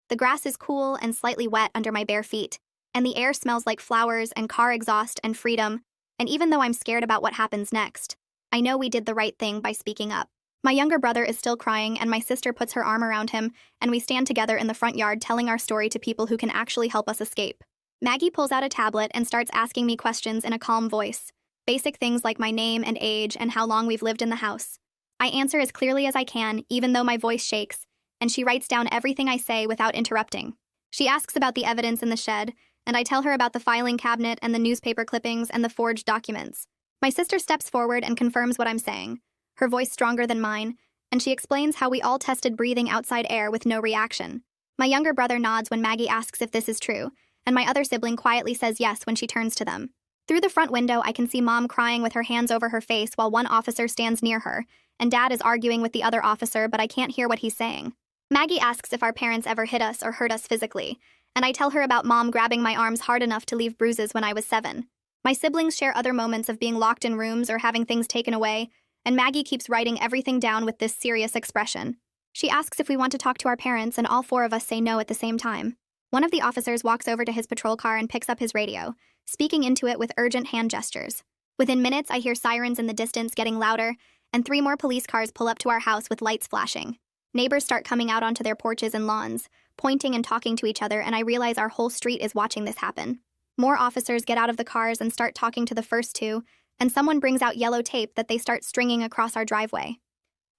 Speaker 1: The grass is cool and slightly wet under my bare feet, and the air smells like flowers and car exhaust and freedom, and even though I'm scared about what happens next, I know we did the right thing by speaking up. My younger brother is still crying, and my sister puts her arm around him, and we stand together in the front yard telling our story to people who can actually help us escape. Maggie pulls out a tablet and starts asking me questions in a calm voice, basic things like my name and age and how long we've lived in the house. I answer as clearly as I can, even though my voice shakes, and she writes down everything I say without interrupting. She asks about the evidence in the shed, and I tell her about the filing cabinet and the newspaper clippings and the forged documents. My sister steps forward and confirms what I'm saying, her voice stronger than mine, and she explains how we all tested breathing outside air with no reaction. My younger brother nods when Maggie asks if this is true, and my other sibling quietly says yes when she turns to them. Through the front window, I can see Mom crying with her hands over her face while one officer stands near her, and Dad is arguing with the other officer, but I can't hear what he's saying. Maggie asks if our parents ever hit us or hurt us physically, and I tell her about Mom grabbing my arms hard enough to leave bruises when I was 7. My siblings share other moments of being locked in rooms or having things taken away, and Maggie keeps writing everything down with this serious expression. She asks if we want to talk to our parents, and all 4 of us say no at the same time. One of the officers walks over to his patrol car and picks up his radio, speaking into it with urgent hand gestures. Within minutes, I hear sirens in the distance getting louder, and 3 more police cars pull up to our house with lights flashing. Neighbors start coming out onto their porches and lawns, pointing and talking to each other, and I realize our whole street is watching this happen. More officers get out of the cars and start talking to the first 2, and someone brings out yellow tape that they start stringing across our driveway.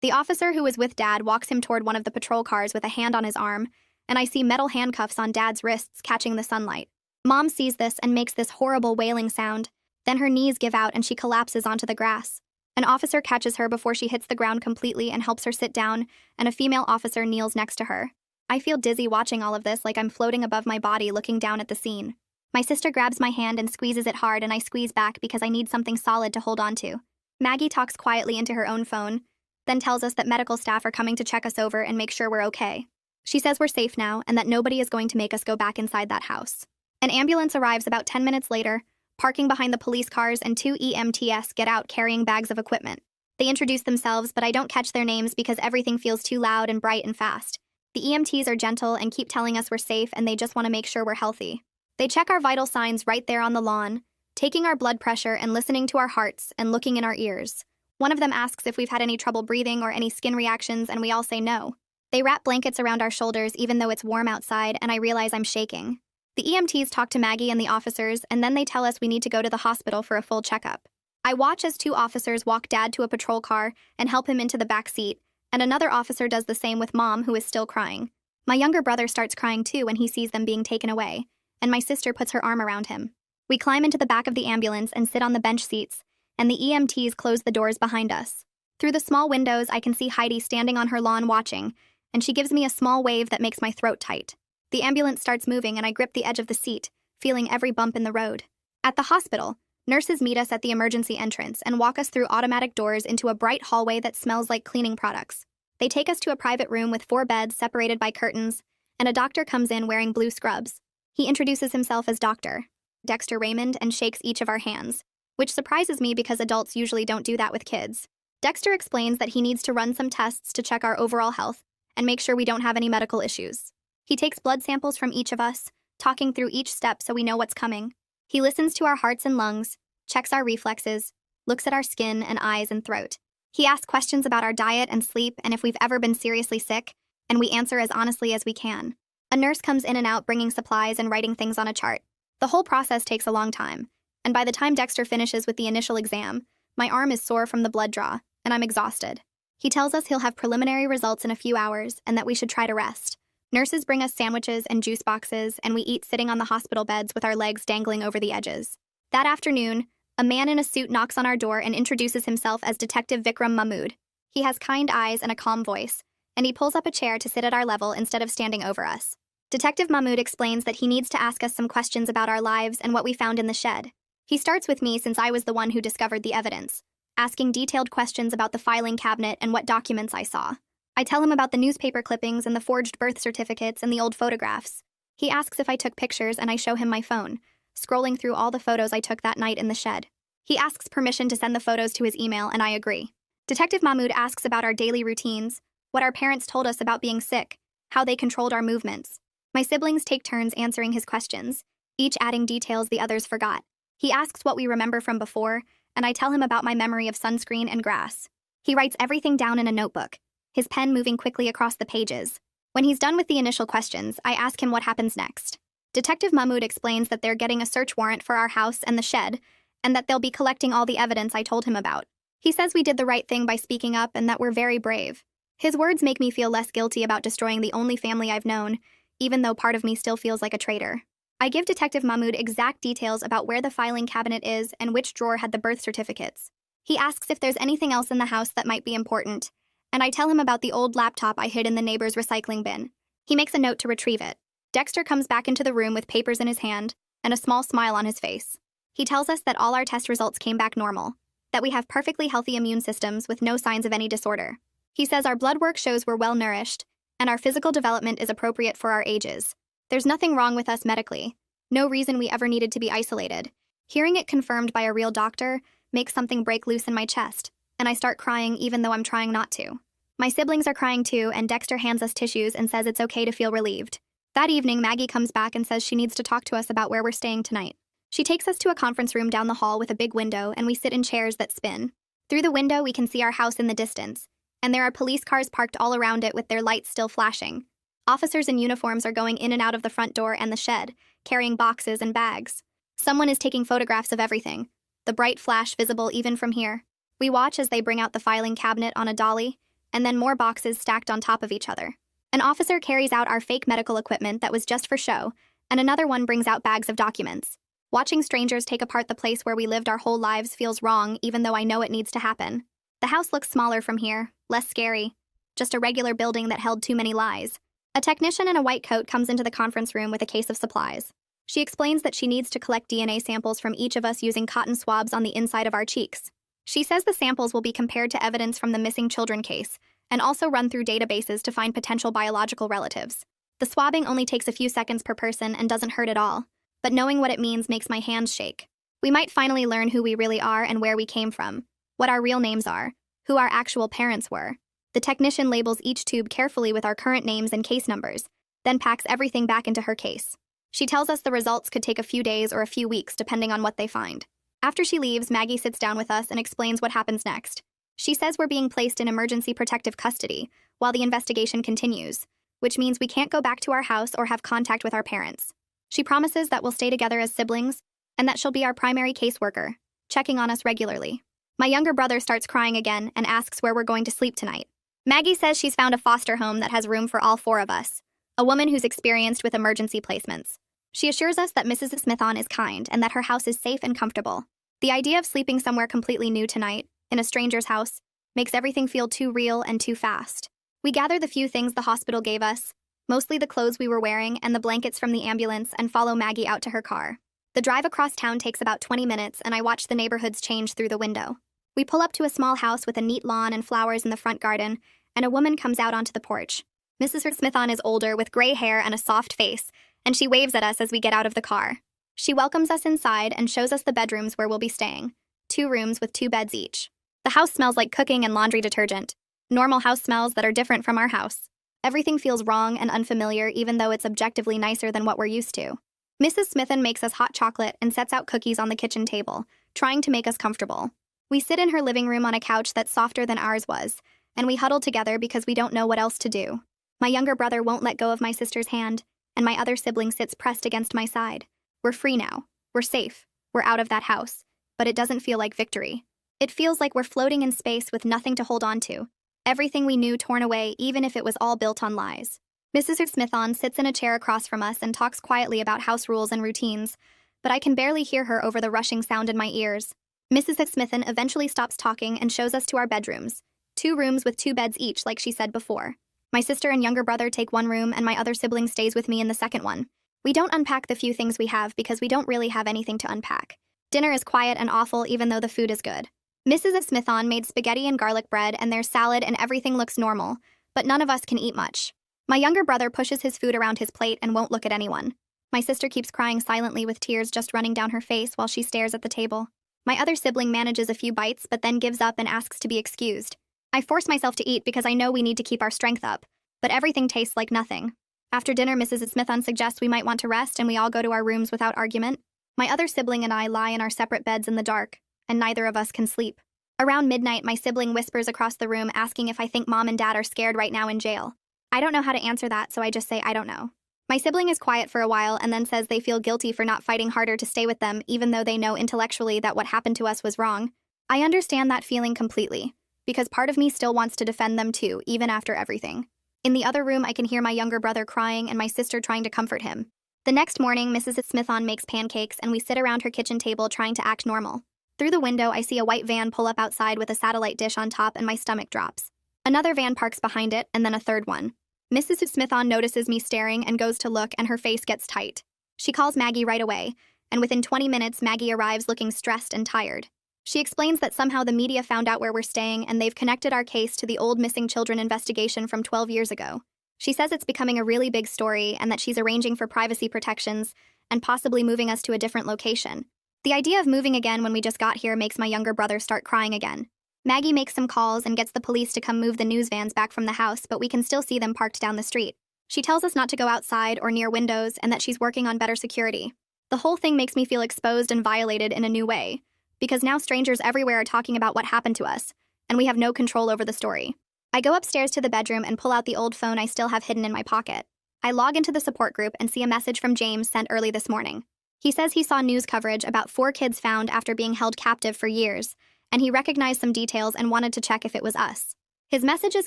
Speaker 1: The officer who was with Dad walks him toward one of the patrol cars with a hand on his arm, and I see metal handcuffs on Dad's wrists catching the sunlight. Mom sees this and makes this horrible wailing sound. Then her knees give out and she collapses onto the grass. An officer catches her before she hits the ground completely and helps her sit down, and a female officer kneels next to her. I feel dizzy watching all of this, like I'm floating above my body looking down at the scene. My sister grabs my hand and squeezes it hard, and I squeeze back because I need something solid to hold on to. Maggie talks quietly into her own phone, then tells us that medical staff are coming to check us over and make sure we're okay. She says we're safe now and that nobody is going to make us go back inside that house. An ambulance arrives about 10 minutes later, parking behind the police cars, and 2 EMTs get out carrying bags of equipment. They introduce themselves, but I don't catch their names because everything feels too loud and bright and fast. The EMTs are gentle and keep telling us we're safe and they just want to make sure we're healthy. They check our vital signs right there on the lawn, taking our blood pressure and listening to our hearts and looking in our ears. One of them asks if we've had any trouble breathing or any skin reactions, and we all say no. They wrap blankets around our shoulders even though it's warm outside, and I realize I'm shaking. The EMTs talk to Maggie and the officers, and then they tell us we need to go to the hospital for a full checkup. I watch as 2 officers walk Dad to a patrol car and help him into the back seat, and another officer does the same with Mom, who is still crying. My younger brother starts crying too when he sees them being taken away, and my sister puts her arm around him. We climb into the back of the ambulance and sit on the bench seats, and the EMTs close the doors behind us. Through the small windows, I can see Heidi standing on her lawn watching, and she gives me a small wave that makes my throat tight. The ambulance starts moving, and I grip the edge of the seat, feeling every bump in the road. At the hospital, nurses meet us at the emergency entrance and walk us through automatic doors into a bright hallway that smells like cleaning products. They take us to a private room with 4 beds separated by curtains, and a doctor comes in wearing blue scrubs. He introduces himself as Dr. Dexter Raymond and shakes each of our hands, which surprises me because adults usually don't do that with kids. Dexter explains that he needs to run some tests to check our overall health and make sure we don't have any medical issues. He takes blood samples from each of us, talking through each step so we know what's coming. He listens to our hearts and lungs, checks our reflexes, looks at our skin and eyes and throat. He asks questions about our diet and sleep and if we've ever been seriously sick, and we answer as honestly as we can. A nurse comes in and out bringing supplies and writing things on a chart. The whole process takes a long time, and by the time Dexter finishes with the initial exam, my arm is sore from the blood draw, and I'm exhausted. He tells us he'll have preliminary results in a few hours and that we should try to rest. Nurses bring us sandwiches and juice boxes, and we eat sitting on the hospital beds with our legs dangling over the edges. That afternoon, a man in a suit knocks on our door and introduces himself as Detective Vikram Mahmood. He has kind eyes and a calm voice, and he pulls up a chair to sit at our level instead of standing over us. Detective Mahmood explains that he needs to ask us some questions about our lives and what we found in the shed. He starts with me since I was the one who discovered the evidence, asking detailed questions about the filing cabinet and what documents I saw. I tell him about the newspaper clippings and the forged birth certificates and the old photographs. He asks if I took pictures, and I show him my phone, scrolling through all the photos I took that night in the shed. He asks permission to send the photos to his email, and I agree. Detective Mahmood asks about our daily routines, what our parents told us about being sick, how they controlled our movements. My siblings take turns answering his questions, each adding details the others forgot. He asks what we remember from before, and I tell him about my memory of sunscreen and grass. He writes everything down in a notebook, his pen moving quickly across the pages. When he's done with the initial questions, I ask him what happens next. Detective Mahmood explains that they're getting a search warrant for our house and the shed, and that they'll be collecting all the evidence I told him about. He says we did the right thing by speaking up and that we're very brave. His words make me feel less guilty about destroying the only family I've known, even though part of me still feels like a traitor. I give Detective Mahmood exact details about where the filing cabinet is and which drawer had the birth certificates. He asks if there's anything else in the house that might be important, and I tell him about the old laptop I hid in the neighbor's recycling bin. He makes a note to retrieve it. Dexter comes back into the room with papers in his hand and a small smile on his face. He tells us that all our test results came back normal, that we have perfectly healthy immune systems with no signs of any disorder. He says our blood work shows we're well nourished, and our physical development is appropriate for our ages. There's nothing wrong with us medically, no reason we ever needed to be isolated. Hearing it confirmed by a real doctor makes something break loose in my chest, and I start crying even though I'm trying not to. My siblings are crying too, and Dexter hands us tissues and says it's okay to feel relieved. That evening, Maggie comes back and says she needs to talk to us about where we're staying tonight. She takes us to a conference room down the hall with a big window, and we sit in chairs that spin. Through the window, we can see our house in the distance, and there are police cars parked all around it with their lights still flashing. Officers in uniforms are going in and out of the front door and the shed, carrying boxes and bags. Someone is taking photographs of everything, the bright flash visible even from here. We watch as they bring out the filing cabinet on a dolly, and then more boxes stacked on top of each other. An officer carries out our fake medical equipment that was just for show, and another one brings out bags of documents. Watching strangers take apart the place where we lived our whole lives feels wrong, even though I know it needs to happen. The house looks smaller from here, less scary, just a regular building that held too many lies. A technician in a white coat comes into the conference room with a case of supplies. She explains that she needs to collect DNA samples from each of us using cotton swabs on the inside of our cheeks. She says the samples will be compared to evidence from the missing children case, and also run through databases to find potential biological relatives. The swabbing only takes a few seconds per person and doesn't hurt at all, but knowing what it means makes my hands shake. We might finally learn who we really are and where we came from, what our real names are, who our actual parents were. The technician labels each tube carefully with our current names and case numbers, then packs everything back into her case. She tells us the results could take a few days or a few weeks depending on what they find. After she leaves, Maggie sits down with us and explains what happens next. She says we're being placed in emergency protective custody while the investigation continues, which means we can't go back to our house or have contact with our parents. She promises that we'll stay together as siblings and that she'll be our primary caseworker, checking on us regularly. My younger brother starts crying again and asks where we're going to sleep tonight. Maggie says she's found a foster home that has room for all four of us, a woman who's experienced with emergency placements. She assures us that Mrs. Smithon is kind and that her house is safe and comfortable. The idea of sleeping somewhere completely new tonight, in a stranger's house, makes everything feel too real and too fast. We gather the few things the hospital gave us, mostly the clothes we were wearing and the blankets from the ambulance, and follow Maggie out to her car. The drive across town takes about 20 minutes, and I watch the neighborhoods change through the window. We pull up to a small house with a neat lawn and flowers in the front garden, and a woman comes out onto the porch. Mrs. Smithon is older, with gray hair and a soft face, and she waves at us as we get out of the car. She welcomes us inside and shows us the bedrooms where we'll be staying, 2 rooms with 2 beds each. The house smells like cooking and laundry detergent, normal house smells that are different from our house. Everything feels wrong and unfamiliar, even though it's objectively nicer than what we're used to. Mrs. Smithon makes us hot chocolate and sets out cookies on the kitchen table, trying to make us comfortable. We sit in her living room on a couch that's softer than ours was, and we huddle together because we don't know what else to do. My younger brother won't let go of my sister's hand, and my other sibling sits pressed against my side. We're free now. We're safe. We're out of that house. But it doesn't feel like victory. It feels like we're floating in space with nothing to hold on to. Everything we knew torn away, even if it was all built on lies. Mrs. Smithon sits in a chair across from us and talks quietly about house rules and routines, but I can barely hear her over the rushing sound in my ears. Mrs. Smithon eventually stops talking and shows us to our bedrooms, 2 rooms with 2 beds each, like she said before. My sister and younger brother take 1 room, and my other sibling stays with me in the second one. We don't unpack the few things we have because we don't really have anything to unpack. Dinner is quiet and awful, even though the food is good. Mrs. Smithon made spaghetti and garlic bread, and there's salad, and everything looks normal, but none of us can eat much. My younger brother pushes his food around his plate and won't look at anyone. My sister keeps crying silently with tears just running down her face while she stares at the table. My other sibling manages a few bites but then gives up and asks to be excused. I force myself to eat because I know we need to keep our strength up, but everything tastes like nothing. After dinner, Mrs. Smithon suggests we might want to rest, and we all go to our rooms without argument. My other sibling and I lie in our separate beds in the dark, and neither of us can sleep. Around midnight, my sibling whispers across the room asking if I think Mom and Dad are scared right now in jail. I don't know how to answer that, so I just say I don't know. My sibling is quiet for a while and then says they feel guilty for not fighting harder to stay with them, even though they know intellectually that what happened to us was wrong. I understand that feeling completely, because part of me still wants to defend them too, even after everything. In the other room, I can hear my younger brother crying and my sister trying to comfort him. The next morning, Mrs. Smithon makes pancakes and we sit around her kitchen table trying to act normal. Through the window, I see a white van pull up outside with a satellite dish on top, and my stomach drops. Another van parks behind it, and then a third one. Mrs. Smithon notices me staring and goes to look, and her face gets tight. She calls Maggie right away, and within 20 minutes, Maggie arrives looking stressed and tired. She explains that somehow the media found out where we're staying, and they've connected our case to the old missing children investigation from 12 years ago. She says it's becoming a really big story and that she's arranging for privacy protections and possibly moving us to a different location. The idea of moving again when we just got here makes my younger brother start crying again. Maggie makes some calls and gets the police to come move the news vans back from the house, but we can still see them parked down the street. She tells us not to go outside or near windows and that she's working on better security. The whole thing makes me feel exposed and violated in a new way, because now strangers everywhere are talking about what happened to us, and we have no control over the story. I go upstairs to the bedroom and pull out the old phone I still have hidden in my pocket. I log into the support group and see a message from James sent early this morning. He says he saw news coverage about 4 kids found after being held captive for years, and he recognized some details and wanted to check if it was us. His message is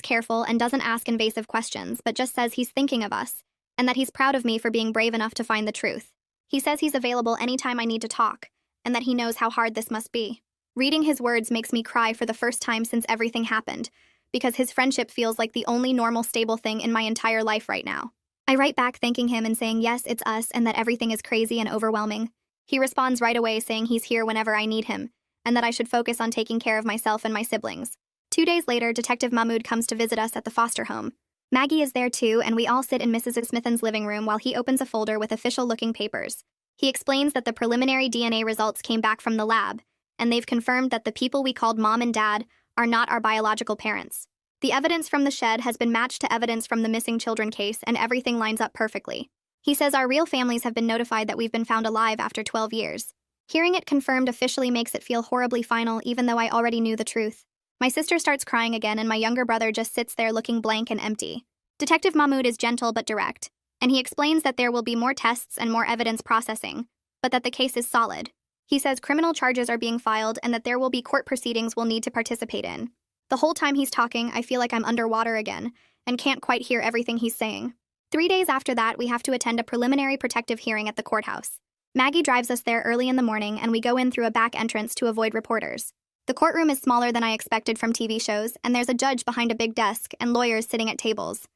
Speaker 1: careful and doesn't ask invasive questions, but just says he's thinking of us, and that he's proud of me for being brave enough to find the truth. He says he's available anytime I need to talk, and that he knows how hard this must be. Reading his words makes me cry for the first time since everything happened, because his friendship feels like the only normal, stable thing in my entire life right now. I write back thanking him and saying yes, it's us, and that everything is crazy and overwhelming. He responds right away saying he's here whenever I need him, and that I should focus on taking care of myself and my siblings. 2 days later, Detective Mahmoud comes to visit us at the foster home. Maggie is there too, and we all sit in Mrs. Smithon's living room while he opens a folder with official-looking papers. He explains that the preliminary DNA results came back from the lab, and they've confirmed that the people we called Mom and Dad are not our biological parents. The evidence from the shed has been matched to evidence from the missing children case, and everything lines up perfectly. He says our real families have been notified that we've been found alive after 12 years. Hearing it confirmed officially makes it feel horribly final, even though I already knew the truth. My sister starts crying again, and my younger brother just sits there looking blank and empty. Detective Mahmoud is gentle but direct, and he explains that there will be more tests and more evidence processing, but that the case is solid. He says criminal charges are being filed and that there will be court proceedings we'll need to participate in. The whole time he's talking, I feel like I'm underwater again, and can't quite hear everything he's saying. 3 days after that, we have to attend a preliminary protective hearing at the courthouse. Maggie drives us there early in the morning, and we go in through a back entrance to avoid reporters. The courtroom is smaller than I expected from TV shows, and there's a judge behind a big desk and lawyers sitting at tables.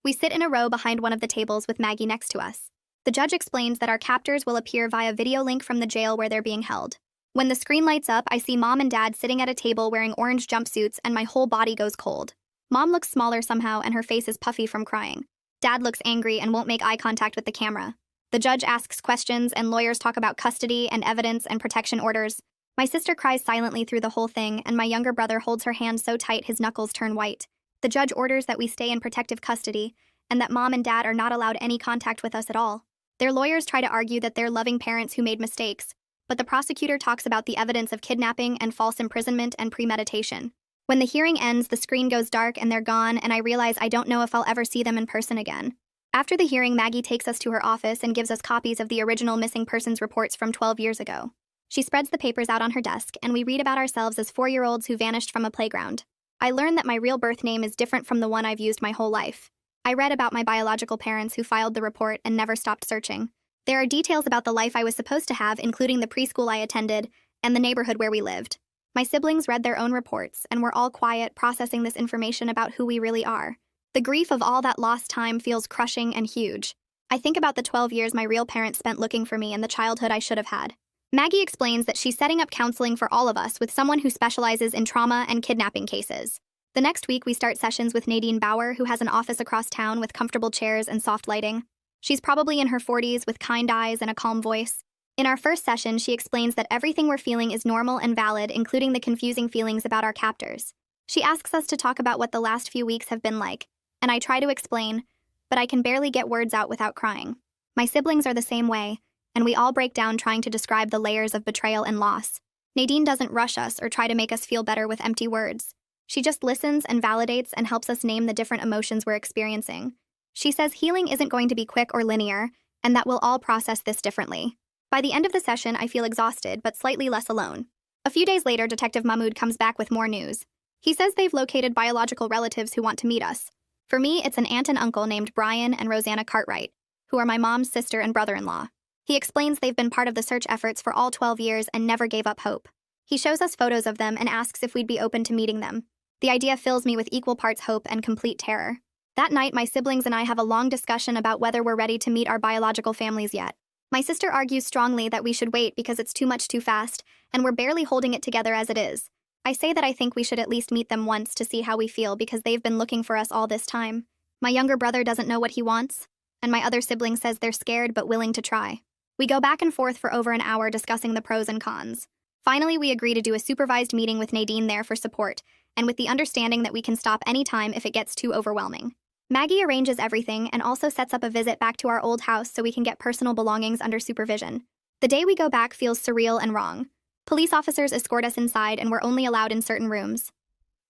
Speaker 1: We sit in a row behind one of the tables with Maggie next to us. The judge explains that our captors will appear via video link from the jail where they're being held. When the screen lights up, I see Mom and Dad sitting at a table wearing orange jumpsuits, and my whole body goes cold. Mom looks smaller somehow, and her face is puffy from crying. Dad looks angry and won't make eye contact with the camera. The judge asks questions, and lawyers talk about custody and evidence and protection orders. My sister cries silently through the whole thing, and my younger brother holds her hand so tight his knuckles turn white. The judge orders that we stay in protective custody, and that Mom and Dad are not allowed any contact with us at all. Their lawyers try to argue that they're loving parents who made mistakes, but the prosecutor talks about the evidence of kidnapping and false imprisonment and premeditation. When the hearing ends, the screen goes dark and they're gone, and I realize I don't know if I'll ever see them in person again. After the hearing, Maggie takes us to her office and gives us copies of the original missing persons reports from 12 years ago. She spreads the papers out on her desk, and we read about ourselves as 4-year-olds who vanished from a playground. I learn that my real birth name is different from the one I've used my whole life. I read about my biological parents who filed the report and never stopped searching. There are details about the life I was supposed to have, including the preschool I attended and the neighborhood where we lived. My siblings read their own reports and were all quiet, processing this information about who we really are. The grief of all that lost time feels crushing and huge. I think about the 12 years my real parents spent looking for me and the childhood I should have had. Maggie explains that she's setting up counseling for all of us with someone who specializes in trauma and kidnapping cases. The next week, we start sessions with Nadine Bauer, who has an office across town with comfortable chairs and soft lighting. She's probably in her 40s with kind eyes and a calm voice. In our first session, she explains that everything we're feeling is normal and valid, including the confusing feelings about our captors. She asks us to talk about what the last few weeks have been like, and I try to explain, but I can barely get words out without crying. My siblings are the same way, and we all break down trying to describe the layers of betrayal and loss. Nadine doesn't rush us or try to make us feel better with empty words. She just listens and validates and helps us name the different emotions we're experiencing. She says healing isn't going to be quick or linear, and that we'll all process this differently. By the end of the session, I feel exhausted, but slightly less alone. A few days later, Detective Mahmoud comes back with more news. He says they've located biological relatives who want to meet us. For me, it's an aunt and uncle named Brian and Rosanna Cartwright, who are my mom's sister and brother-in-law. He explains they've been part of the search efforts for all 12 years and never gave up hope. He shows us photos of them and asks if we'd be open to meeting them. The idea fills me with equal parts hope and complete terror. That night, my siblings and I have a long discussion about whether we're ready to meet our biological families yet. My sister argues strongly that we should wait because it's too much too fast, and we're barely holding it together as it is. I say that I think we should at least meet them once to see how we feel because they've been looking for us all this time. My younger brother doesn't know what he wants, and my other sibling says they're scared but willing to try. We go back and forth for over an hour discussing the pros and cons. Finally, we agree to do a supervised meeting with Nadine there for support, and with the understanding that we can stop anytime if it gets too overwhelming. Maggie arranges everything and also sets up a visit back to our old house so we can get personal belongings under supervision. The day we go back feels surreal and wrong. Police officers escort us inside and we're only allowed in certain rooms.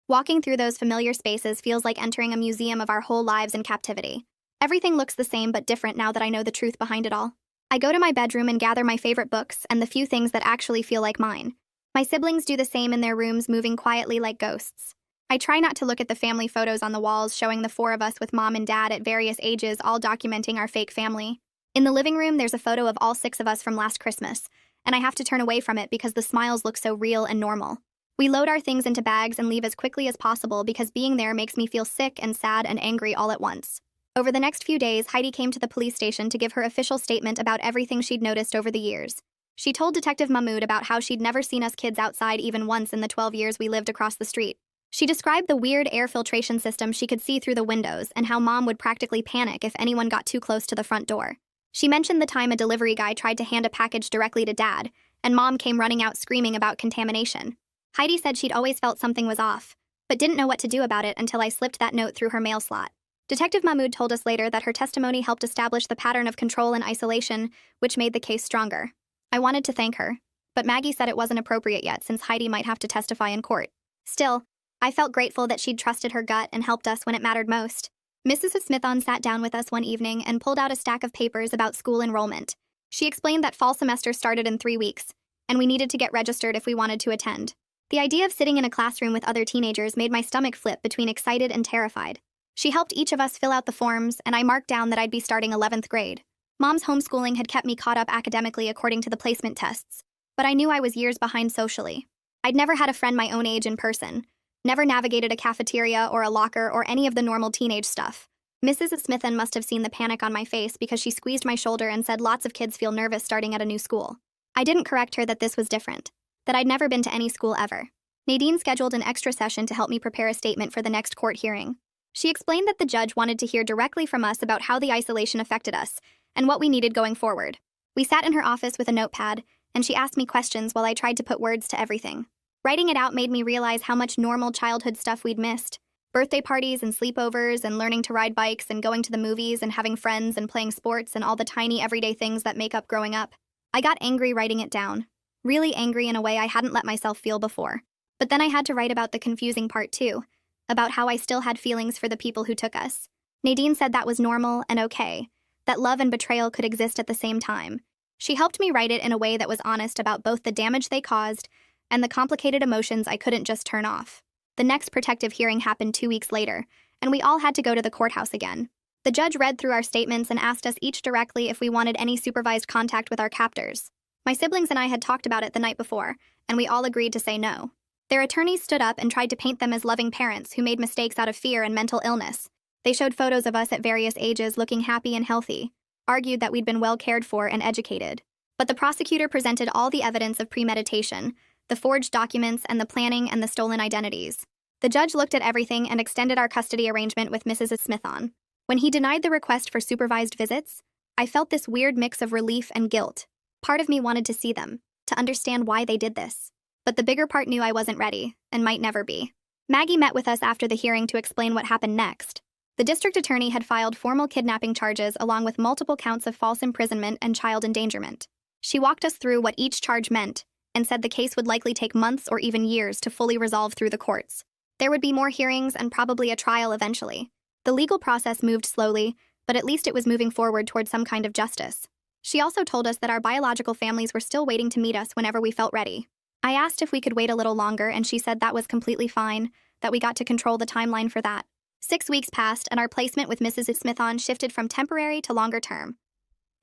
Speaker 1: Walking through those familiar spaces feels like entering a museum of our whole lives in captivity. Everything looks the same but different now that I know the truth behind it all. I go to my bedroom and gather my favorite books and the few things that actually feel like mine. My siblings do the same in their rooms, moving quietly like ghosts. I try not to look at the family photos on the walls showing the 4 of us with Mom and Dad at various ages, all documenting our fake family. In the living room, there's a photo of all 6 of us from last Christmas, and I have to turn away from it because the smiles look so real and normal. We load our things into bags and leave as quickly as possible because being there makes me feel sick and sad and angry all at once. Over the next few days, Heidi came to the police station to give her official statement about everything she'd noticed over the years. She told Detective Mahmoud about how she'd never seen us kids outside even once in the 12 years we lived across the street. She described the weird air filtration system she could see through the windows and how Mom would practically panic if anyone got too close to the front door. She mentioned the time a delivery guy tried to hand a package directly to Dad, and Mom came running out screaming about contamination. Heidi said she'd always felt something was off, but didn't know what to do about it until I slipped that note through her mail slot. Detective Mahmood told us later that her testimony helped establish the pattern of control and isolation, which made the case stronger. I wanted to thank her, but Maggie said it wasn't appropriate yet since Heidi might have to testify in court. Still, I felt grateful that she'd trusted her gut and helped us when it mattered most. Mrs. Smithon sat down with us one evening and pulled out a stack of papers about school enrollment. She explained that fall semester started in 3 weeks, and we needed to get registered if we wanted to attend. The idea of sitting in a classroom with other teenagers made my stomach flip between excited and terrified. She helped each of us fill out the forms, and I marked down that I'd be starting 11th grade. Mom's homeschooling had kept me caught up academically according to the placement tests, but I knew I was years behind socially. I'd never had a friend my own age in person, never navigated a cafeteria or a locker or any of the normal teenage stuff. Mrs. Smithon must have seen the panic on my face because she squeezed my shoulder and said lots of kids feel nervous starting at a new school. I didn't correct her that this was different, that I'd never been to any school ever. Nadine scheduled an extra session to help me prepare a statement for the next court hearing. She explained that the judge wanted to hear directly from us about how the isolation affected us and what we needed going forward. We sat in her office with a notepad, and she asked me questions while I tried to put words to everything. Writing it out made me realize how much normal childhood stuff we'd missed. Birthday parties and sleepovers and learning to ride bikes and going to the movies and having friends and playing sports and all the tiny everyday things that make up growing up. I got angry writing it down. Really angry in a way I hadn't let myself feel before. But then I had to write about the confusing part too, about how I still had feelings for the people who took us. Nadine said that was normal and okay, that love and betrayal could exist at the same time. She helped me write it in a way that was honest about both the damage they caused and the complicated emotions I couldn't just turn off. The next protective hearing happened 2 weeks later, and we all had to go to the courthouse again. The judge read through our statements and asked us each directly if we wanted any supervised contact with our captors. My siblings and I had talked about it the night before, and we all agreed to say no. Their attorneys stood up and tried to paint them as loving parents who made mistakes out of fear and mental illness. They showed photos of us at various ages looking happy and healthy, argued that we'd been well cared for and educated. But the prosecutor presented all the evidence of premeditation, the forged documents and the planning and the stolen identities. The judge looked at everything and extended our custody arrangement with Mrs. Smithon. When he denied the request for supervised visits, I felt this weird mix of relief and guilt. Part of me wanted to see them, to understand why they did this. But the bigger part knew I wasn't ready, and might never be. Maggie met with us after the hearing to explain what happened next. The district attorney had filed formal kidnapping charges along with multiple counts of false imprisonment and child endangerment. She walked us through what each charge meant, and said the case would likely take months or even years to fully resolve through the courts. There would be more hearings and probably a trial eventually. The legal process moved slowly, but at least it was moving forward toward some kind of justice. She also told us that our biological families were still waiting to meet us whenever we felt ready. I asked if we could wait a little longer, and she said that was completely fine, that we got to control the timeline for that. 6 weeks passed, and our placement with Mrs. Smithon shifted from temporary to longer term.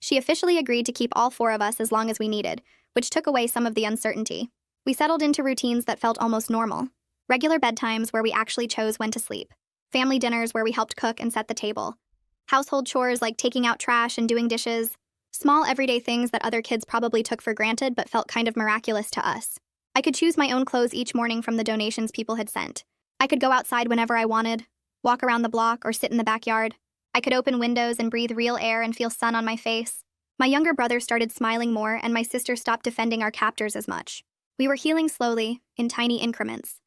Speaker 1: She officially agreed to keep all 4 of us as long as we needed, which took away some of the uncertainty. We settled into routines that felt almost normal. Regular bedtimes where we actually chose when to sleep. Family dinners where we helped cook and set the table. Household chores like taking out trash and doing dishes. Small everyday things that other kids probably took for granted but felt kind of miraculous to us. I could choose my own clothes each morning from the donations people had sent. I could go outside whenever I wanted, walk around the block or sit in the backyard. I could open windows and breathe real air and feel sun on my face. My younger brother started smiling more, and my sister stopped defending our captors as much. We were healing slowly, in tiny increments.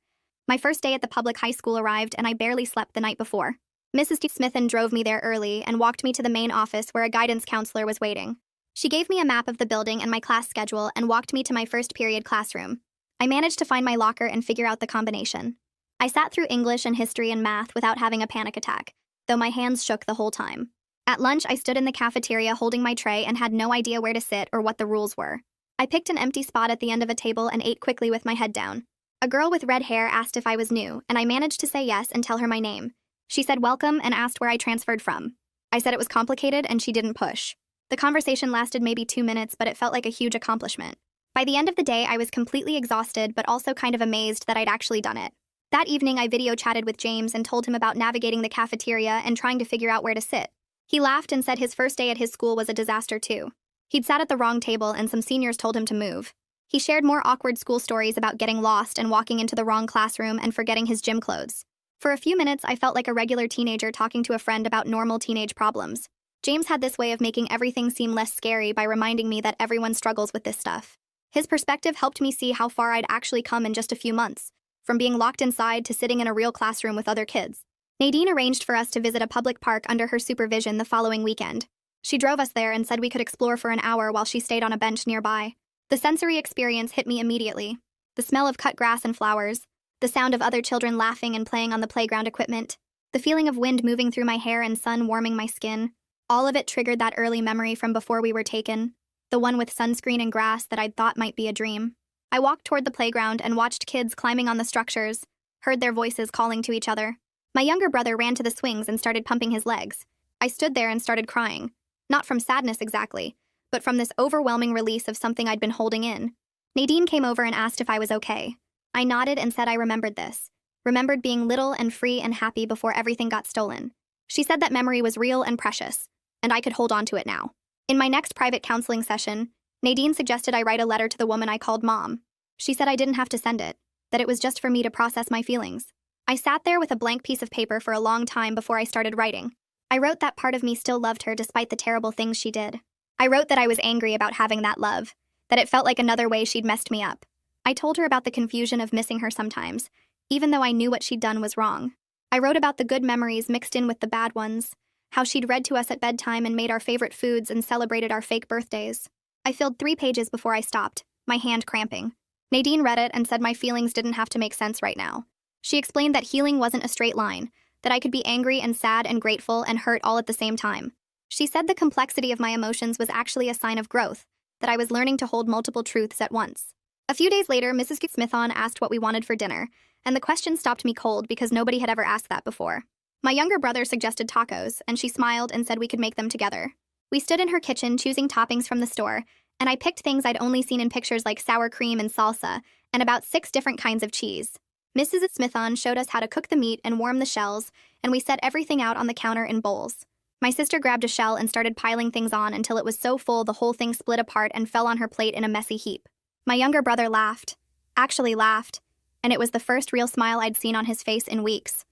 Speaker 1: My first day at the public high school arrived, and I barely slept the night before. Mrs. Smithon drove me there early and walked me to the main office where a guidance counselor was waiting. She gave me a map of the building and my class schedule and walked me to my first period classroom. I managed to find my locker and figure out the combination. I sat through English and history and math without having a panic attack, though my hands shook the whole time. At lunch, I stood in the cafeteria holding my tray and had no idea where to sit or what the rules were. I picked an empty spot at the end of a table and ate quickly with my head down. A girl with red hair asked if I was new, and I managed to say yes and tell her my name. She said welcome and asked where I transferred from. I said it was complicated and she didn't push. The conversation lasted maybe 2 minutes, but it felt like a huge accomplishment. By the end of the day, I was completely exhausted, but also kind of amazed that I'd actually done it. That evening, I video chatted with James and told him about navigating the cafeteria and trying to figure out where to sit. He laughed and said his first day at his school was a disaster too. He'd sat at the wrong table and some seniors told him to move. He shared more awkward school stories about getting lost and walking into the wrong classroom and forgetting his gym clothes. For a few minutes, I felt like a regular teenager talking to a friend about normal teenage problems. James had this way of making everything seem less scary by reminding me that everyone struggles with this stuff. His perspective helped me see how far I'd actually come in just a few months, from being locked inside to sitting in a real classroom with other kids. Nadine arranged for us to visit a public park under her supervision the following weekend. She drove us there and said we could explore for an hour while she stayed on a bench nearby. The sensory experience hit me immediately. The smell of cut grass and flowers, the sound of other children laughing and playing on the playground equipment, the feeling of wind moving through my hair and sun warming my skin. All of it triggered that early memory from before we were taken, the one with sunscreen and grass that I'd thought might be a dream. I walked toward the playground and watched kids climbing on the structures, heard their voices calling to each other. My younger brother ran to the swings and started pumping his legs. I stood there and started crying. Not from sadness exactly, but from this overwhelming release of something I'd been holding in. Nadine came over and asked if I was okay. I nodded and said I remembered this. Remembered being little and free and happy before everything got stolen. She said that memory was real and precious, and I could hold on to it now. In my next private counseling session, Nadine suggested I write a letter to the woman I called Mom. She said I didn't have to send it, that it was just for me to process my feelings. I sat there with a blank piece of paper for a long time before I started writing. I wrote that part of me still loved her despite the terrible things she did. I wrote that I was angry about having that love, that it felt like another way she'd messed me up. I told her about the confusion of missing her sometimes, even though I knew what she'd done was wrong. I wrote about the good memories mixed in with the bad ones, how she'd read to us at bedtime and made our favorite foods and celebrated our fake birthdays. I filled 3 pages before I stopped, my hand cramping. Nadine read it and said my feelings didn't have to make sense right now. She explained that healing wasn't a straight line, that I could be angry and sad and grateful and hurt all at the same time. She said the complexity of my emotions was actually a sign of growth, that I was learning to hold multiple truths at once. A few days later, Mrs. Smithon asked what we wanted for dinner, and the question stopped me cold because nobody had ever asked that before. My younger brother suggested tacos, and she smiled and said we could make them together. We stood in her kitchen choosing toppings from the store, and I picked things I'd only seen in pictures like sour cream and salsa, and about 6 different kinds of cheese. Mrs. Smithon showed us how to cook the meat and warm the shells, and we set everything out on the counter in bowls. My sister grabbed a shell and started piling things on until it was so full the whole thing split apart and fell on her plate in a messy heap. My younger brother laughed. Actually laughed, and it was the first real smile I'd seen on his face in weeks.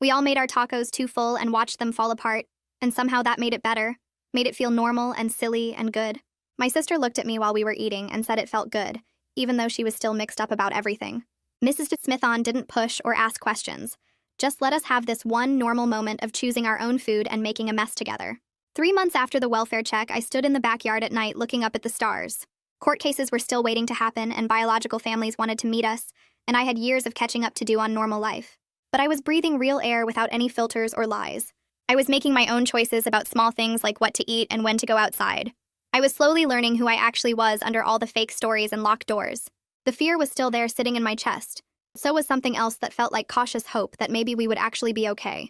Speaker 1: We all made our tacos too full and watched them fall apart, and somehow that made it better, made it feel normal and silly and good. My sister looked at me while we were eating and said it felt good, even though she was still mixed up about everything. Mrs. Smithon didn't push or ask questions, just let us have this one normal moment of choosing our own food and making a mess together. 3 months after the welfare check, I stood in the backyard at night looking up at the stars. Court cases were still waiting to happen and biological families wanted to meet us, and I had years of catching up to do on normal life. But I was breathing real air without any filters or lies. I was making my own choices about small things like what to eat and when to go outside. I was slowly learning who I actually was under all the fake stories and locked doors. The fear was still there sitting in my chest. So was something else that felt like cautious hope that maybe we would actually be okay.